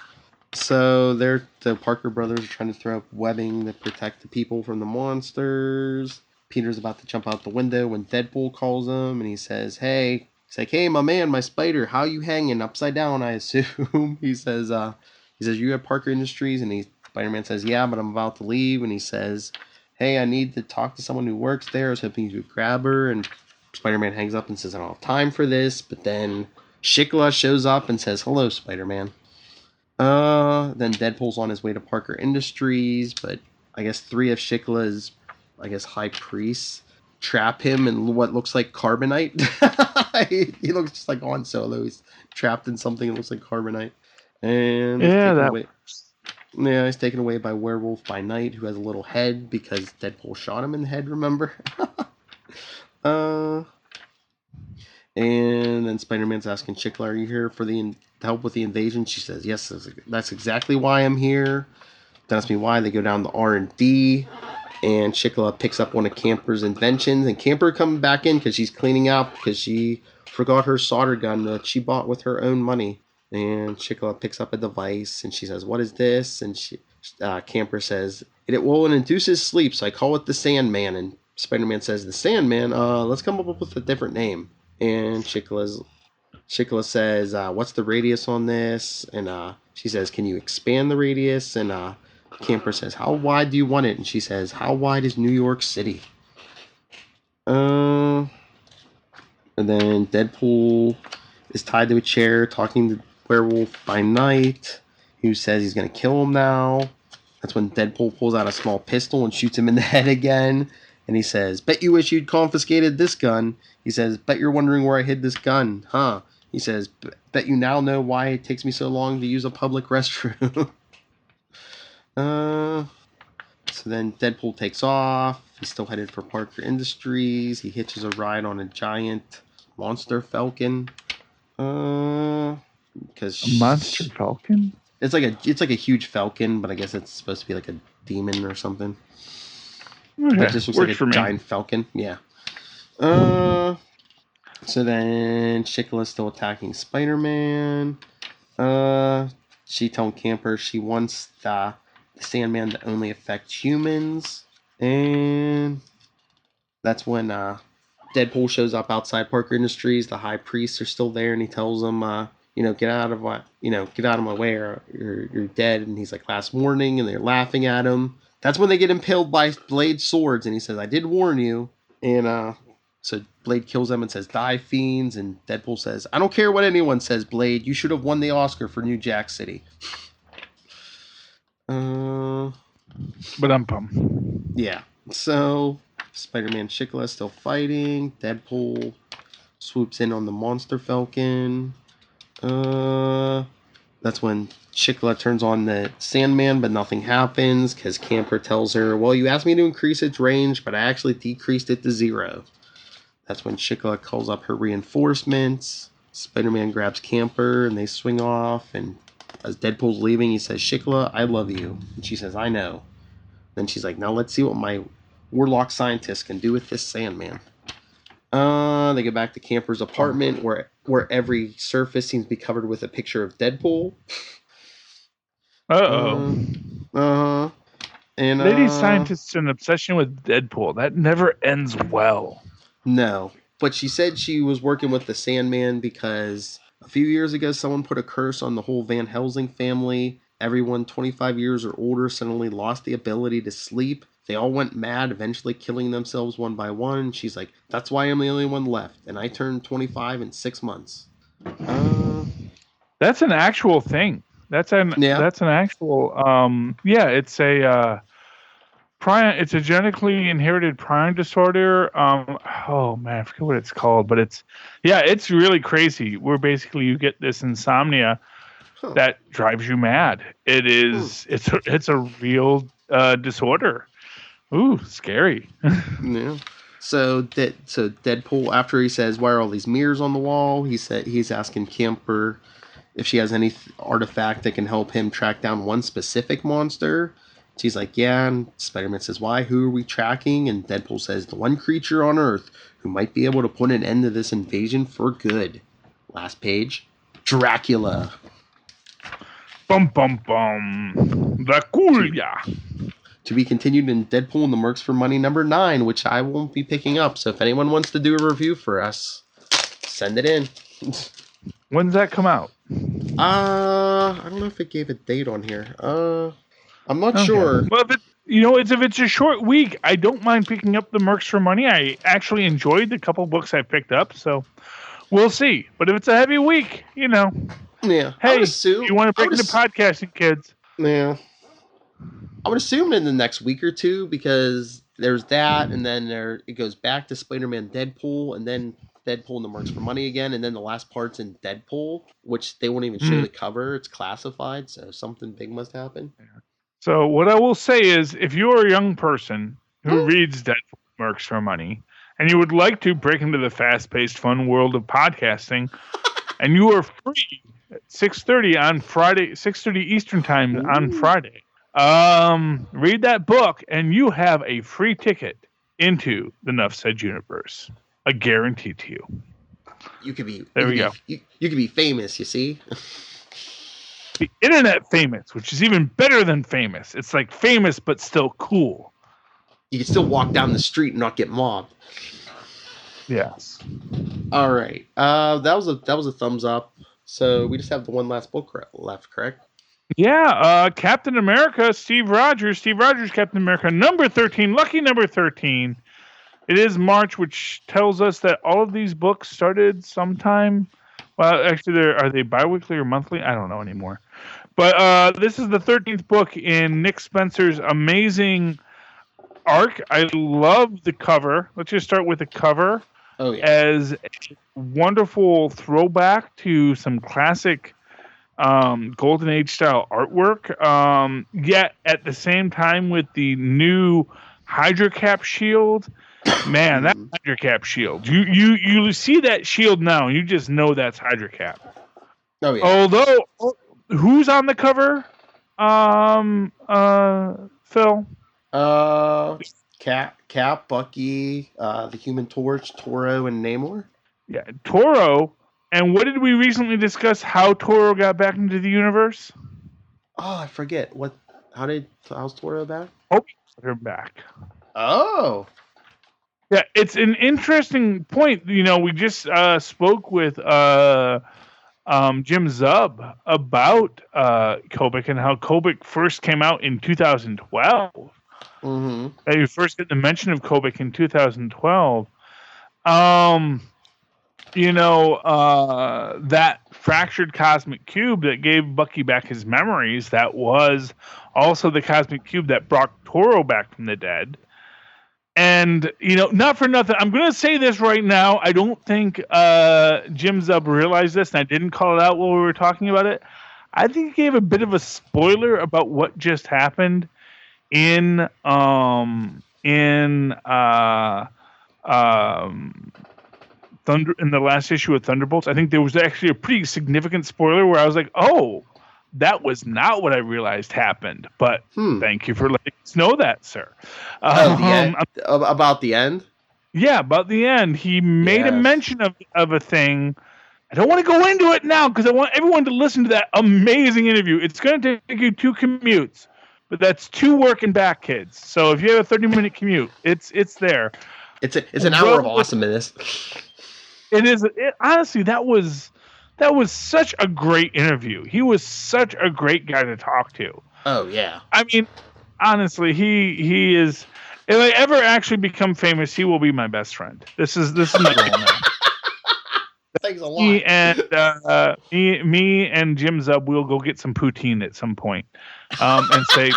A: So the Parker brothers are trying to throw up webbing to protect the people from the monsters. Peter's about to jump out the window when Deadpool calls him, and he says, "Hey." He's like, "Hey, my man, my spider, how you hanging? Upside down, I assume." He says, "You at Parker Industries?" And Spider-Man says, "Yeah, but I'm about to leave." And he says, "Hey, I need to talk to someone who works there. I was hoping you could grab her." And Spider-Man hangs up and says, "I don't have time for this." But then Shikla shows up and says, "Hello, Spider-Man." Then Deadpool's on his way to Parker Industries, but I guess 3 of Shikla's, high priests trap him in what looks like carbonite. He looks just like Han Solo. He's trapped in something that looks like carbonite. And he's taken away by Werewolf by Night, who has a little head because Deadpool shot him in the head, remember? And then Spider-Man's asking Shikla, "Are you here for the help with the invasion?" She says, "Yes, that's exactly why I'm here." Then asks me why. They go down to R&D, and Shikla picks up one of Camper's inventions, and Camper comes back in because she's cleaning out because she forgot her solder gun that she bought with her own money. And Shikla picks up a device, and she says, "What is this?" And Camper says, it will induce his sleep, so I call it the Sandman." And Spider-Man says, "The Sandman? Let's come up with a different name." And Shikla says, "What's the radius on this?" And she says, "Can you expand the radius?" And Camper says, "How wide do you want it?" And she says, "How wide is New York City?" And then Deadpool is tied to a chair talking to Werewolf by Night, who says he's going to kill him now. That's when Deadpool pulls out a small pistol and shoots him in the head again. And he says, "Bet you wish you'd confiscated this gun." He says, "Bet you're wondering where I hid this gun, huh?" He says, "Bet you now know why it takes me so long to use a public restroom." So then Deadpool takes off. He's still headed for Parker Industries. He hitches a ride on a giant monster falcon. Because
B: Monster Falcon?
A: It's like a huge falcon, but I guess it's supposed to be like a demon or something.
B: Okay.
A: It just looks like a giant falcon. Yeah. So then Shikla's still attacking Spider-Man. She telling Camper she wants the Sandman to only affect humans. And that's when Deadpool shows up outside Parker Industries. The high priests are still there, and he tells them, get out of my way, or you're dead. And he's like, last warning, and they're laughing at him. That's when they get impaled by Blade's swords, and he says, I did warn you. And so Blade kills them and says, die, fiends. And Deadpool says, I don't care what anyone says, Blade. You should have won the Oscar for New Jack City.
B: But I'm pumped.
A: Yeah. So Spider-Man Shikla is still fighting. Deadpool swoops in on the Monster Falcon. That's when Shikla turns on the Sandman, but nothing happens because Camper tells her, well, you asked me to increase its range, but I actually decreased it to 0. That's when Shikla calls up her reinforcements. Spider-Man grabs Camper, and they swing off, and as Deadpool's leaving, he says, Shikla, I love you. And she says, I know. Then she's like, now let's see what my warlock scientist can do with this Sandman. They get back to Camper's apartment, where every surface seems to be covered with a picture of Deadpool.
B: Uh-oh.
A: And
B: Lady Scientist's an obsession with Deadpool. That never ends well.
A: No. But she said she was working with the Sandman because a few years ago someone put a curse on the whole Van Helsing family. Everyone 25 years or older suddenly lost the ability to sleep. They all went mad, eventually killing themselves one by one. She's like, that's why I'm the only one left. And I turned 25 in 6 months.
B: That's an actual thing. That's an actual it's a it's a genetically inherited prion disorder. Oh man, I forget what it's called, but it's really crazy. Where basically you get this insomnia that drives you mad. It is it's a real disorder. Ooh, scary.
A: Yeah. So Deadpool, after he says, why are all these mirrors on the wall? He's asking Camper if she has any artifact that can help him track down one specific monster. She's like, yeah. And Spider-Man says, why? Who are we tracking? And Deadpool says, the one creature on Earth who might be able to put an end to this invasion for good. Last page, Dracula.
B: Bum bum bum. Dracula.
A: To be continued in Deadpool and the Mercs for Money #9, which I won't be picking up. So if anyone wants to do a review for us, send it in.
B: When's that come out?
A: I don't know if it gave a date on here. I'm not sure.
B: Well, if it's a short week, I don't mind picking up the Mercs for Money. I actually enjoyed the couple books I picked up, so we'll see. But if it's a heavy week,
A: Yeah.
B: Hey, you want to break into podcasting, kids?
A: Yeah. I would assume in the next week or two, because there's that, and then it goes back to Spider-Man Deadpool, and then Deadpool and the Mercs for Money again, and then the last part's in Deadpool, which they won't even show the cover. It's classified, so something big must happen.
B: So what I will say is, if you're a young person who reads Deadpool Mercs for Money, and you would like to break into the fast-paced, fun world of podcasting, and you are free at 6:30 on Friday, 6:30 Eastern Time on Friday, read that book, and you have a free ticket into the Nuff Said universe. I guarantee to you.
A: You could be.
B: There we go.
A: You could be famous. You see.
B: Be internet famous, which is even better than famous. It's like famous but still cool.
A: You can still walk down the street and not get mobbed.
B: Yes.
A: All right. That was a thumbs up. So we just have the one last book left, correct?
B: Yeah. Captain America, Steve Rogers, Captain America, number 13, lucky number 13. It is March, which tells us that all of these books started sometime. Well, actually, are they bi-weekly or monthly? I don't know anymore. But this is the 13th book in Nick Spencer's amazing arc. I love the cover. Let's just start with the cover.
A: Oh, yeah.
B: As a wonderful throwback to some classic Golden Age style artwork. Yet at the same time with the new Hydra Cap shield. Man, that Hydra Cap shield. You see that shield now, and you just know that's Hydra Cap.
A: Oh yeah.
B: Although, who's on the cover? Phil.
A: Cap, Bucky, the Human Torch, Toro, and Namor.
B: Yeah, Toro. And what did we recently discuss? How Toro got back into the universe?
A: Oh, I forget what. how's Toro back?
B: Hope her back.
A: Oh.
B: Yeah, it's an interesting point. We just spoke with Jim Zub about Kobik and how Kobik first came out in 2012.
A: Mm-hmm.
B: You first get the mention of Kobik in 2012. That fractured cosmic cube that gave Bucky back his memories, that was also the cosmic cube that brought Toro back from the dead. And, not for nothing, I'm going to say this right now. I don't think Jim Zub realized this, and I didn't call it out while we were talking about it. I think he gave a bit of a spoiler about what just happened in the last issue of Thunderbolts. I think there was actually a pretty significant spoiler where I was like, oh, that was not what I realized happened. But thank you for letting us know that, sir.
A: About the end?
B: Yeah, about the end. He made a mention of a thing. I don't want to go into it now because I want everyone to listen to that amazing interview. It's going to take you 2 commutes, but that's 2 working back, kids. So if you have a 30-minute commute, it's there.
A: It's an hour of awesomeness.
B: It is. Honestly, that was such a great interview. He was such a great guy to talk to.
A: Oh yeah.
B: I mean, honestly, he is. If I ever actually become famous, he will be my best friend. This is my goal now.
A: Thanks a lot.
B: Me and Jim Zub will go get some poutine at some point, and say,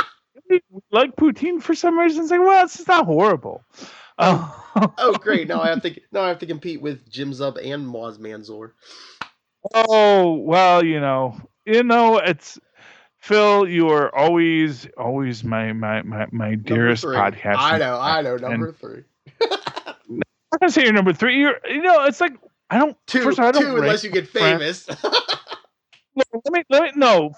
B: we like poutine for some reason. Say, well, it's not horrible.
A: Oh great! Now I have to compete with Jim Zub and Moz Manzor.
B: Oh well, it's Phil. You are always my dearest podcast.
A: I know. Number 3.
B: I'm gonna say you're number 3. It's like I don't.
A: Two,
B: first of all, I don't
A: two unless you get famous.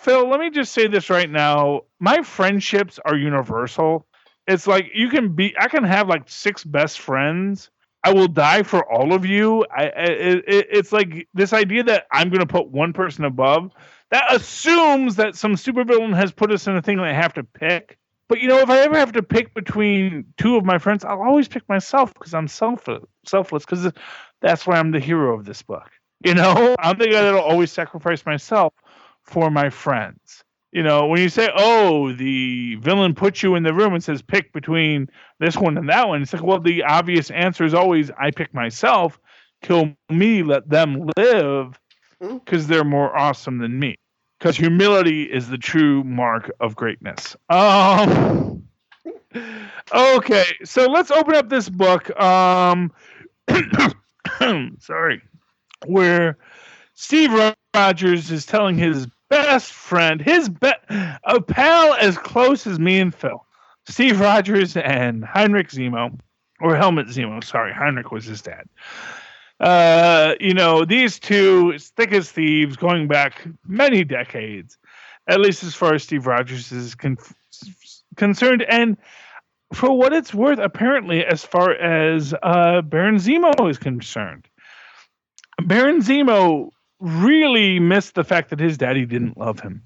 B: Phil. Let me just say this right now. My friendships are universal. It's like I can have like 6 best friends. I will die for all of you. It's like this idea that I'm going to put one person above. That assumes that some supervillain has put us in a thing that I have to pick. But if I ever have to pick between 2 of my friends, I'll always pick myself because I'm selfless. Because that's why I'm the hero of this book. I'm the guy that'll always sacrifice myself for my friends. When you say, oh, the villain puts you in the room and says, pick between this one and that one, it's like, well, the obvious answer is always, I pick myself, kill me, let them live, because they're more awesome than me. Because humility is the true mark of greatness. Okay, so let's open up this book. Sorry. Where Steve Rogers is telling his best friend, a pal as close as me and Phil, Steve Rogers and Heinrich Zemo, or Helmut Zemo, sorry, Heinrich was his dad. These two, as thick as thieves, going back many decades, at least as far as Steve Rogers is concerned, and for what it's worth, apparently, as far as Baron Zemo is concerned. Baron Zemo really missed the fact that his daddy didn't love him.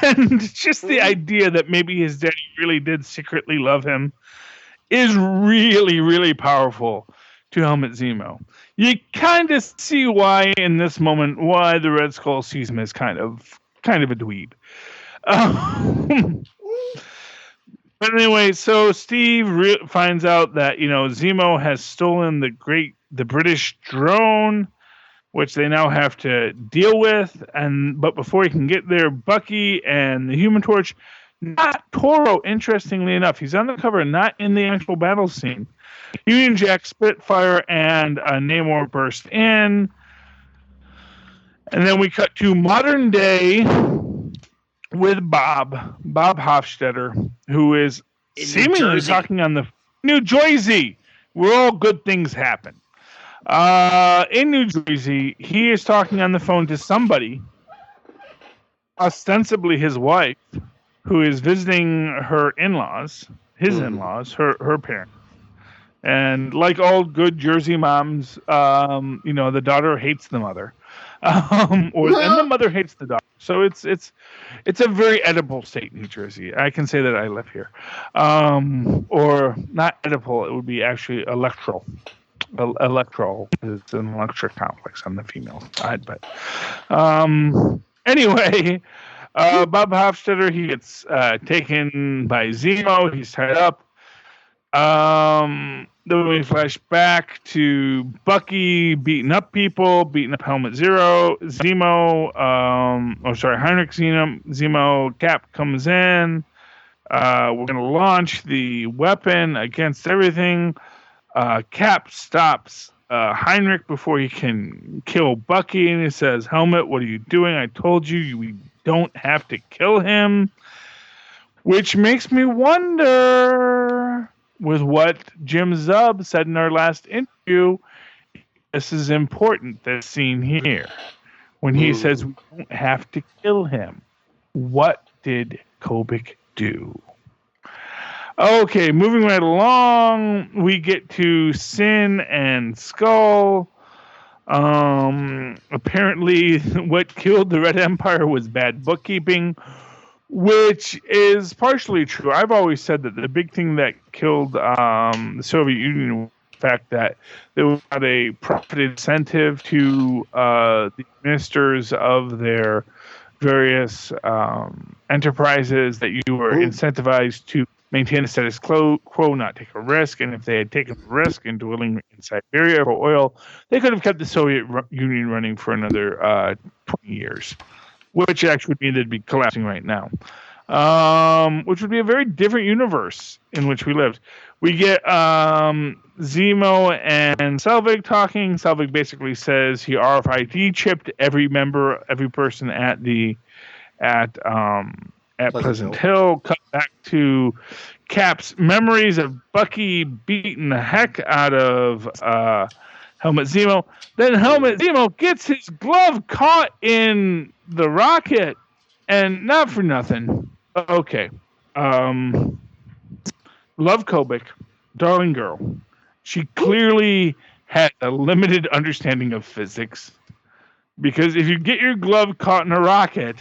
B: And just the idea that maybe his daddy really did secretly love him is really, really powerful to Helmut Zemo. You kind of see why in this moment, why the Red Skull sees him as kind of a dweeb. But anyway, so Steve finds out that, Zemo has stolen the British drone, which they now have to deal with. But before he can get there, Bucky and the Human Torch, not Toro, interestingly enough, he's on the cover, not in the actual battle scene. Union Jack, Spitfire, and Namor burst in. And then we cut to modern day with Bob Hofstetter, who is seemingly talking on the New Jersey, where all good things happen. In New Jersey, he is talking on the phone to somebody, ostensibly his wife, who is visiting her in-laws, her parents. And like all good Jersey moms, the daughter hates the mother. and the mother hates the daughter. So it's a very edible state, New Jersey. I can say that I live here, or not edible. It would be actually electoral. Electoral is an electric complex on the female side, but anyway, Bob Hofstadter, he gets taken by Zemo. He's tied up. Then we flash back to Bucky beating up people, beating up Helmet Zero, Zemo. Heinrich Zemo. Cap comes in. We're gonna launch the weapon against everything. Cap stops Heinrich before he can kill Bucky, and he says, "Helmet, what are you doing? I told you we don't have to kill him." Which makes me wonder, with what Jim Zub said in our last interview, this is important, this scene here. When he says we don't have to kill him, what did Kobik do? Okay, moving right along, we get to Sin and Skull. Apparently, what killed the Red Empire was bad bookkeeping, which is partially true. I've always said that the big thing that killed the Soviet Union was the fact that there was not a profit incentive to the ministers of their various enterprises, that you were incentivized to maintain the status quo, not take a risk. And if they had taken a risk in drilling in Siberia for oil, they could have kept the Soviet Union running for another 20 years, which actually would mean they'd be collapsing right now, which would be a very different universe in which we lived. We get Zemo and Selvig talking. Selvig basically says he RFID chipped every person at Pleasant Hill. Cut back to Cap's memories of Bucky beating the heck out of Helmet Zemo. Then Helmet Zemo gets his glove caught in the rocket, and not for nothing. Okay. Love Kobik, darling girl. She clearly had a limited understanding of physics, because if you get your glove caught in a rocket,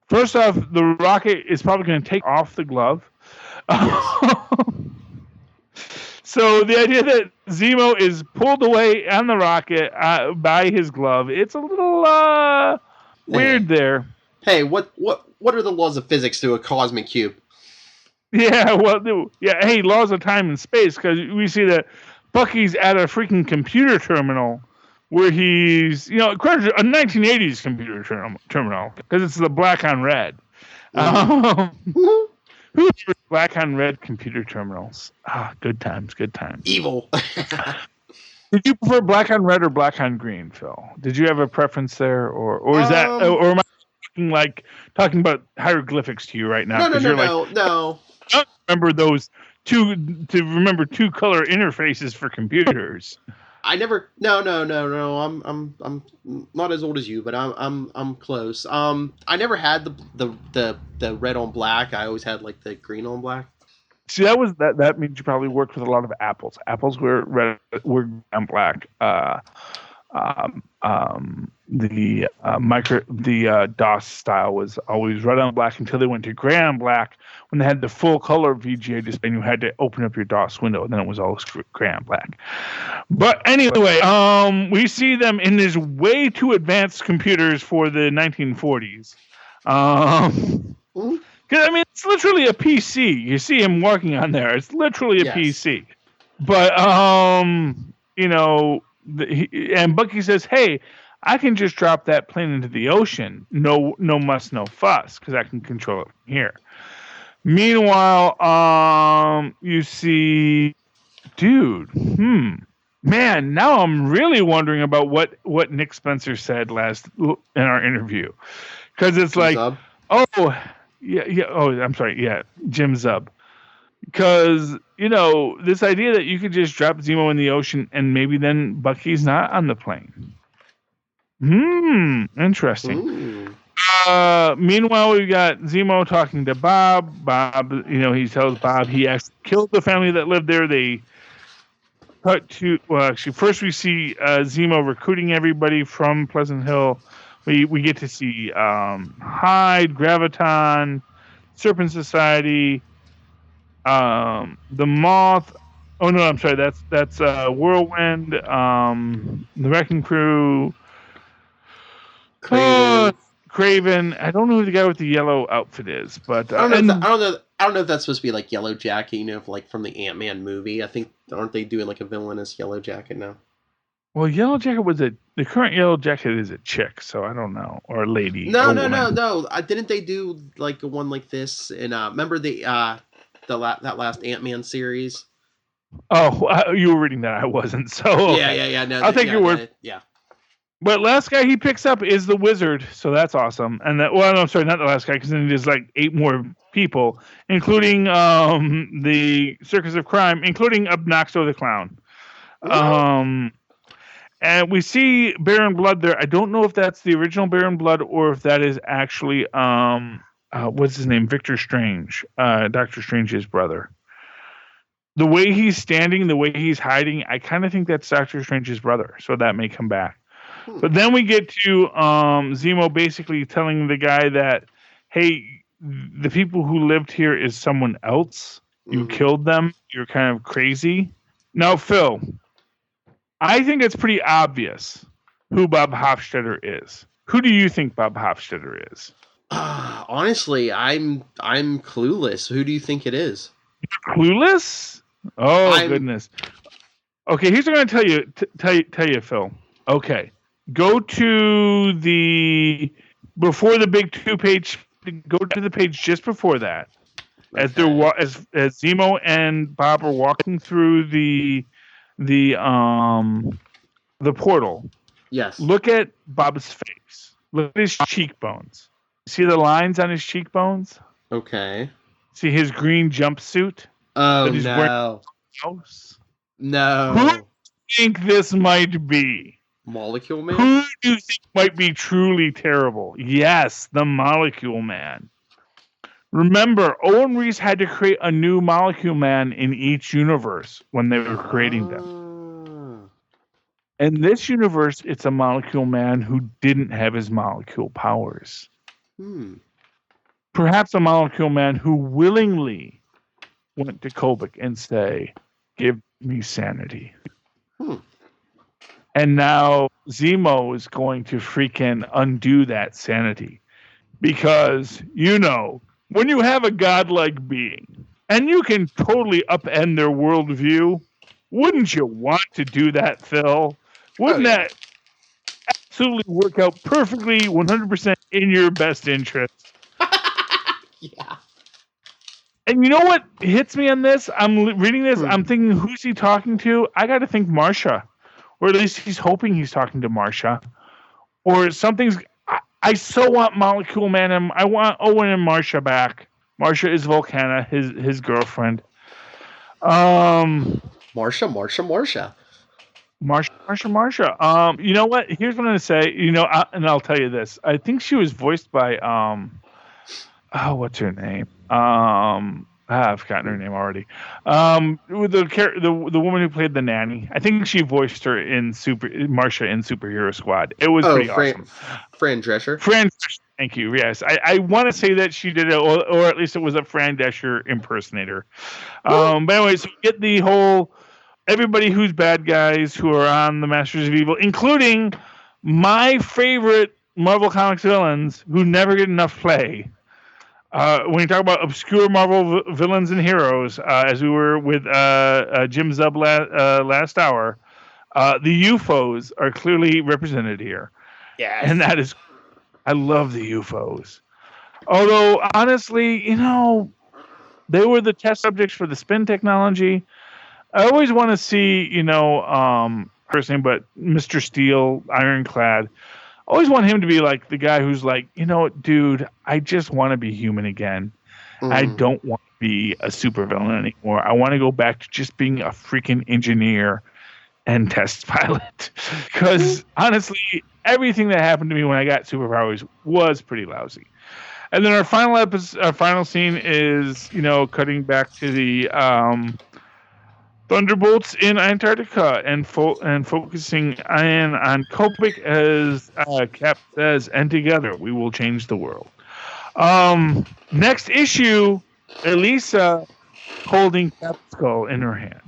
B: first off, the rocket is probably going to take off the glove. Yes. So the idea that Zemo is pulled away on the rocket by his glove, it's a little weird there.
A: Hey, what are the laws of physics to a cosmic cube?
B: Yeah, hey, laws of time and space, because we see that Bucky's at a freaking computer terminal where he's, a 1980s computer terminal, because it's the black on red. Who uses black on red computer terminals? Good times.
A: Evil.
B: Did you prefer black on red or black on green, Phil? Did you have a preference there, or is that, or am I talking about hieroglyphics to you right now?
A: No.
B: I don't remember those two color interfaces for computers.
A: I never. No. I'm not as old as you, but I'm close. I never had the red on black. I always had like the green on black.
B: See, that means you probably worked with a lot of apples. Apples were red, were on black. The DOS style was always red on black until they went to gray on black when they had the full color VGA display and you had to open up your DOS window, and then it was always gray on black. But anyway, we see them in these way too advanced computers for the 1940s. Because it's literally a PC. You see him walking on there. It's literally a PC. But and Bucky says, "Hey, I can just drop that plane into the ocean. No muss, no fuss, because I can control it from here." Meanwhile, you see, dude, man, now I'm really wondering about what Nick Spencer said last in our interview, because it's like, Zub? Jim Zub. Because, this idea that you could just drop Zemo in the ocean and maybe then Bucky's not on the plane. Interesting. Ooh. Meanwhile, we've got Zemo talking to Bob. Bob, he tells Bob he actually killed the family that lived there. They cut to actually first we see Zemo recruiting everybody from Pleasant Hill. We get to see Hyde, Graviton, Serpent Society, the Moth. Oh no, I'm sorry. That's Whirlwind, the Wrecking Crew, Craven. I don't know who the guy with the yellow outfit is, but
A: I don't know. I don't know if that's supposed to be like Yellow Jacket, like from the Ant-Man movie. I think aren't they doing like a villainous Yellow Jacket now?
B: Well, Yellow Jacket the current Yellow Jacket is a chick, so I don't know, or a lady.
A: No. Didn't they do like a one like this? And remember that last Ant-Man series?
B: Oh, you were reading that. I wasn't. So okay.
A: Yeah. No,
B: I'll take your word.
A: Yeah.
B: But last guy he picks up is the Wizard, so that's awesome. And no, I'm sorry, not the last guy, because then there's like 8 more people, including the Circus of Crime, including Obnoxo the Clown. And we see Baron Blood there. I don't know if that's the original Baron Blood or if that is actually what's his name, Victor Strange, Doctor Strange's brother. The way he's standing, the way he's hiding, I kind of think that's Doctor Strange's brother, so that may come back. But then we get to Zemo basically telling the guy that, hey, the people who lived here is someone else. You killed them. You're kind of crazy. Now, Phil, I think it's pretty obvious who Bob Hofstadter is. Who do you think Bob Hofstadter is?
A: Honestly, I'm clueless. Who do you think it is?
B: You're clueless? Oh, goodness. Okay, here's what I'm going to tell you, Phil. Okay. Go to before the big 2-page. Go to the page just before that, okay. as Zemo and Bob are walking through the portal.
A: Yes.
B: Look at Bob's face. Look at his cheekbones. See the lines on his cheekbones?
A: Okay.
B: See his green jumpsuit?
A: Oh no! No.
B: Who do you think this might be?
A: Molecule Man?
B: Who do you think might be truly terrible? Yes, the Molecule Man. Remember, Owen Reese had to create a new Molecule Man in each universe when they were creating them. In this universe, it's a Molecule Man who didn't have his molecule powers. Perhaps a Molecule Man who willingly went to Kobik and say, give me sanity. And now Zemo is going to freaking undo that sanity. Because, when you have a godlike being, and you can totally upend their worldview, wouldn't you want to do that, Phil? Wouldn't that absolutely work out perfectly, 100% in your best interest?
A: Yeah.
B: And you know what hits me on this? I'm reading this, I'm thinking, who's he talking to? I got to think Marsha. Or at least he's hoping he's talking to Marsha. Or something's... I so want Molecule Man and I want Owen and Marsha back. Marsha is Volcana, his girlfriend.
A: Marsha.
B: You know what? Here's what I'm going to say. And I'll tell you this. I think she was voiced by... what's her name? I've forgotten her name already. The woman who played the nanny. I think she voiced her in Marsha in Superhero Squad. It was pretty awesome.
A: Fran Drescher.
B: Thank you. Yes, I want to say that she did it, or at least it was a Fran Drescher impersonator. But anyways, we get the whole everybody who's bad guys who are on the Masters of Evil, including my favorite Marvel Comics villains who never get enough play. When you talk about obscure Marvel villains and heroes, as we were with Jim Zub last hour, the UFOs are clearly represented here.
A: Yes.
B: And that is, I love the UFOs. Although, honestly, they were the test subjects for the spin technology. I always want to see, personally, but Mr. Steel, Ironclad, I always want him to be like the guy who's like, dude, I just want to be human again. I don't want to be a supervillain anymore. I want to go back to just being a freaking engineer and test pilot. Because honestly, everything that happened to me when I got superpowers was pretty lousy. And then our final scene is, cutting back to the Thunderbolts in Antarctica and focusing on Copic as Cap says, and together we will change the world. Next issue, Elisa holding Cap's skull in her hand.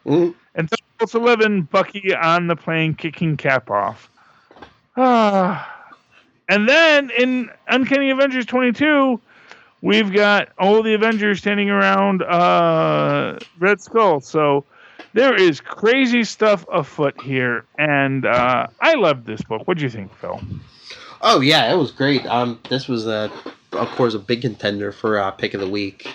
B: And Thunderbolts 11, Bucky on the plane kicking Cap off. And then in Uncanny Avengers 22, we've got all the Avengers standing around Red Skull. So there is crazy stuff afoot here. And I loved this book. What do you think, Phil?
A: Oh, yeah, it was great. This was, of course, a big contender for Pick of the Week.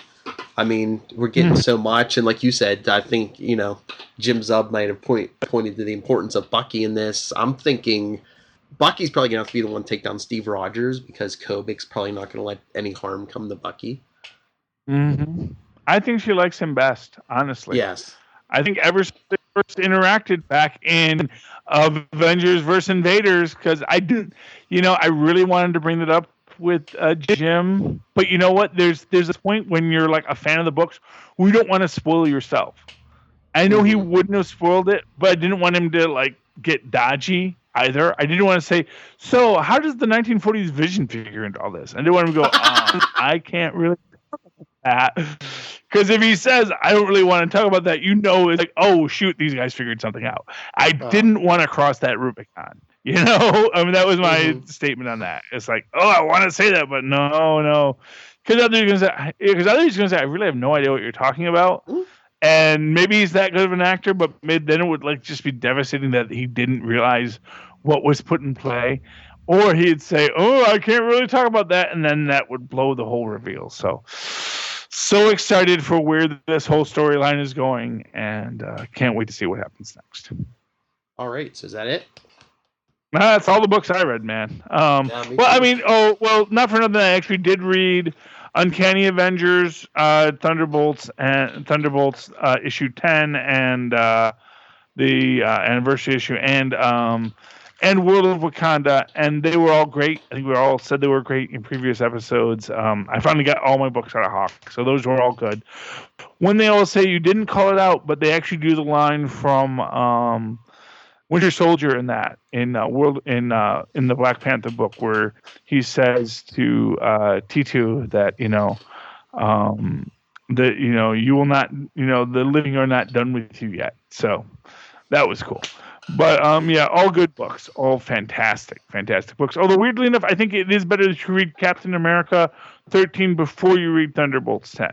A: I mean, we're getting so much. And like you said, I think, Jim Zub might have pointed to the importance of Bucky in this. I'm thinking Bucky's probably going to have to be the one to take down Steve Rogers because Kobik's probably not going to let any harm come to Bucky.
B: Mm-hmm. I think she likes him best, honestly.
A: Yes.
B: I think ever since they first interacted back in Avengers vs. Invaders, because I didn't, I really wanted to bring that up with Jim, but you know what? There's a point when you're like a fan of the books, we don't want to spoil yourself. I know he wouldn't have spoiled it, but I didn't want him to like get dodgy either. I didn't want to say, so how does the 1940s Vision figure into all this? I didn't want him to go, I can't really talk about that. Because if he says, I don't really want to talk about that, it's like, oh, shoot, these guys figured something out. I didn't want to cross that Rubicon. I mean, that was my statement on that. It's like, oh, I want to say that, but no. Because others are going to say, I really have no idea what you're talking about. And maybe he's that good of an actor, but then it would like just be devastating that he didn't realize what was put in play. Or he'd say, oh, I can't really talk about that. And then that would blow the whole reveal. So excited for where this whole storyline is going. And can't wait to see what happens next.
A: All right. So is that it?
B: That's all the books I read, man. Not for nothing. I actually did read Uncanny Avengers, Thunderbolts issue 10, and the anniversary issue, and World of Wakanda, and they were all great. I think we all said they were great in previous episodes. I finally got all my books out of Hawk, so those were all good. When they all say you didn't call it out, but they actually do the line from Winter Soldier in that in the Black Panther book where he says to T2 that you will not the living are not done with you yet. So that was cool. But all good books, all fantastic books. Although weirdly enough, I think it is better to read Captain America 13 before you read Thunderbolts 10.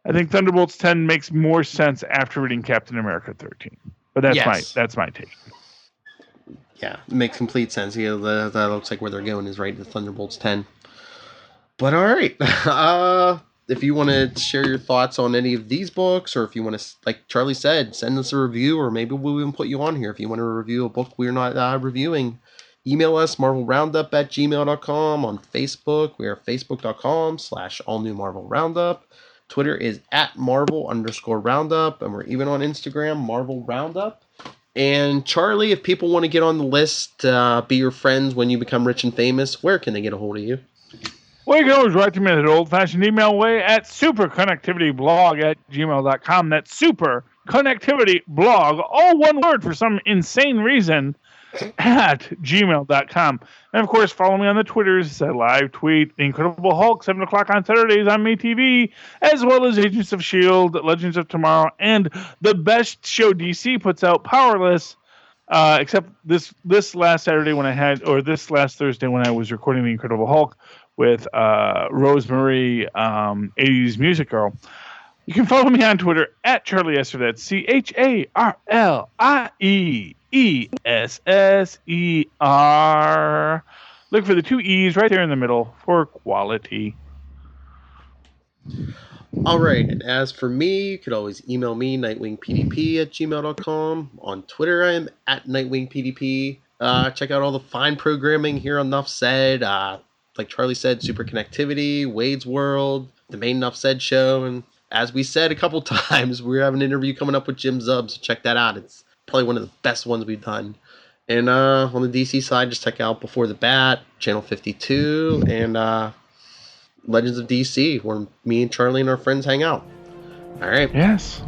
B: I think Thunderbolts 10 makes more sense after reading Captain America 13. But that's my take.
A: Yeah, it makes complete sense. That looks like where they're going is right to Thunderbolts 10. But all right. If you want to share your thoughts on any of these books, or if you want to, like Charlie said, send us a review, or maybe we'll even put you on here if you want to review a book we're not reviewing. Email us, marvelroundup@gmail.com. On Facebook, we are facebook.com/allnewmarvelroundup. Twitter is @Marvel_Roundup, and we're even on Instagram, Marvel Roundup. And Charlie, if people want to get on the list, be your friends when you become rich and famous, where can they get a hold of you?
B: Well, you can always write to me the old-fashioned email way at superconnectivityblog@gmail.com. That's superconnectivityblog, all one word for some insane reason, at gmail.com. And, of course, follow me on the Twitters. I live tweet The Incredible Hulk, 7 o'clock on Saturdays on MeTV, as well as Agents of S.H.I.E.L.D., Legends of Tomorrow, and the best show DC puts out, Powerless, except this last Saturday this last Thursday when I was recording The Incredible Hulk with Rosemarie, 80s Music Girl. You can follow me on Twitter at Charlie Esser. That's CharlieEsser. Look for the 2 E's right there in the middle for quality.
A: All right. And as for me, you could always email me, nightwingpdp@gmail.com. On Twitter, I am at nightwingpdp. Check out all the fine programming here on Nuff Said. Like Charlie said, Super Connectivity, Wade's World, the main Nuff Said show, and as we said a couple times, we have an interview coming up with Jim Zub, so check that out. It's probably one of the best ones we've done. And on the DC side, just check out Before the Bat, Channel 52, and Legends of DC, where me and Charlie and our friends hang out. All right.
B: Yes.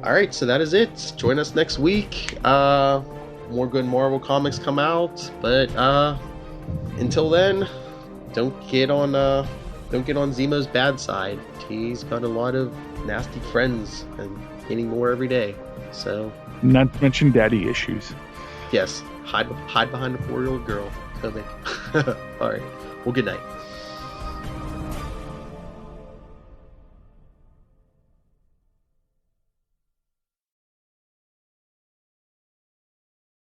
A: All right, so that is it. Join us next week. More good Marvel comics come out, but until then, don't get on Zemo's bad side. He's got a lot of nasty friends and getting more every day. So,
B: not to mention daddy issues.
A: Yes, hide behind a 4-year-old girl. All right. Well, good night.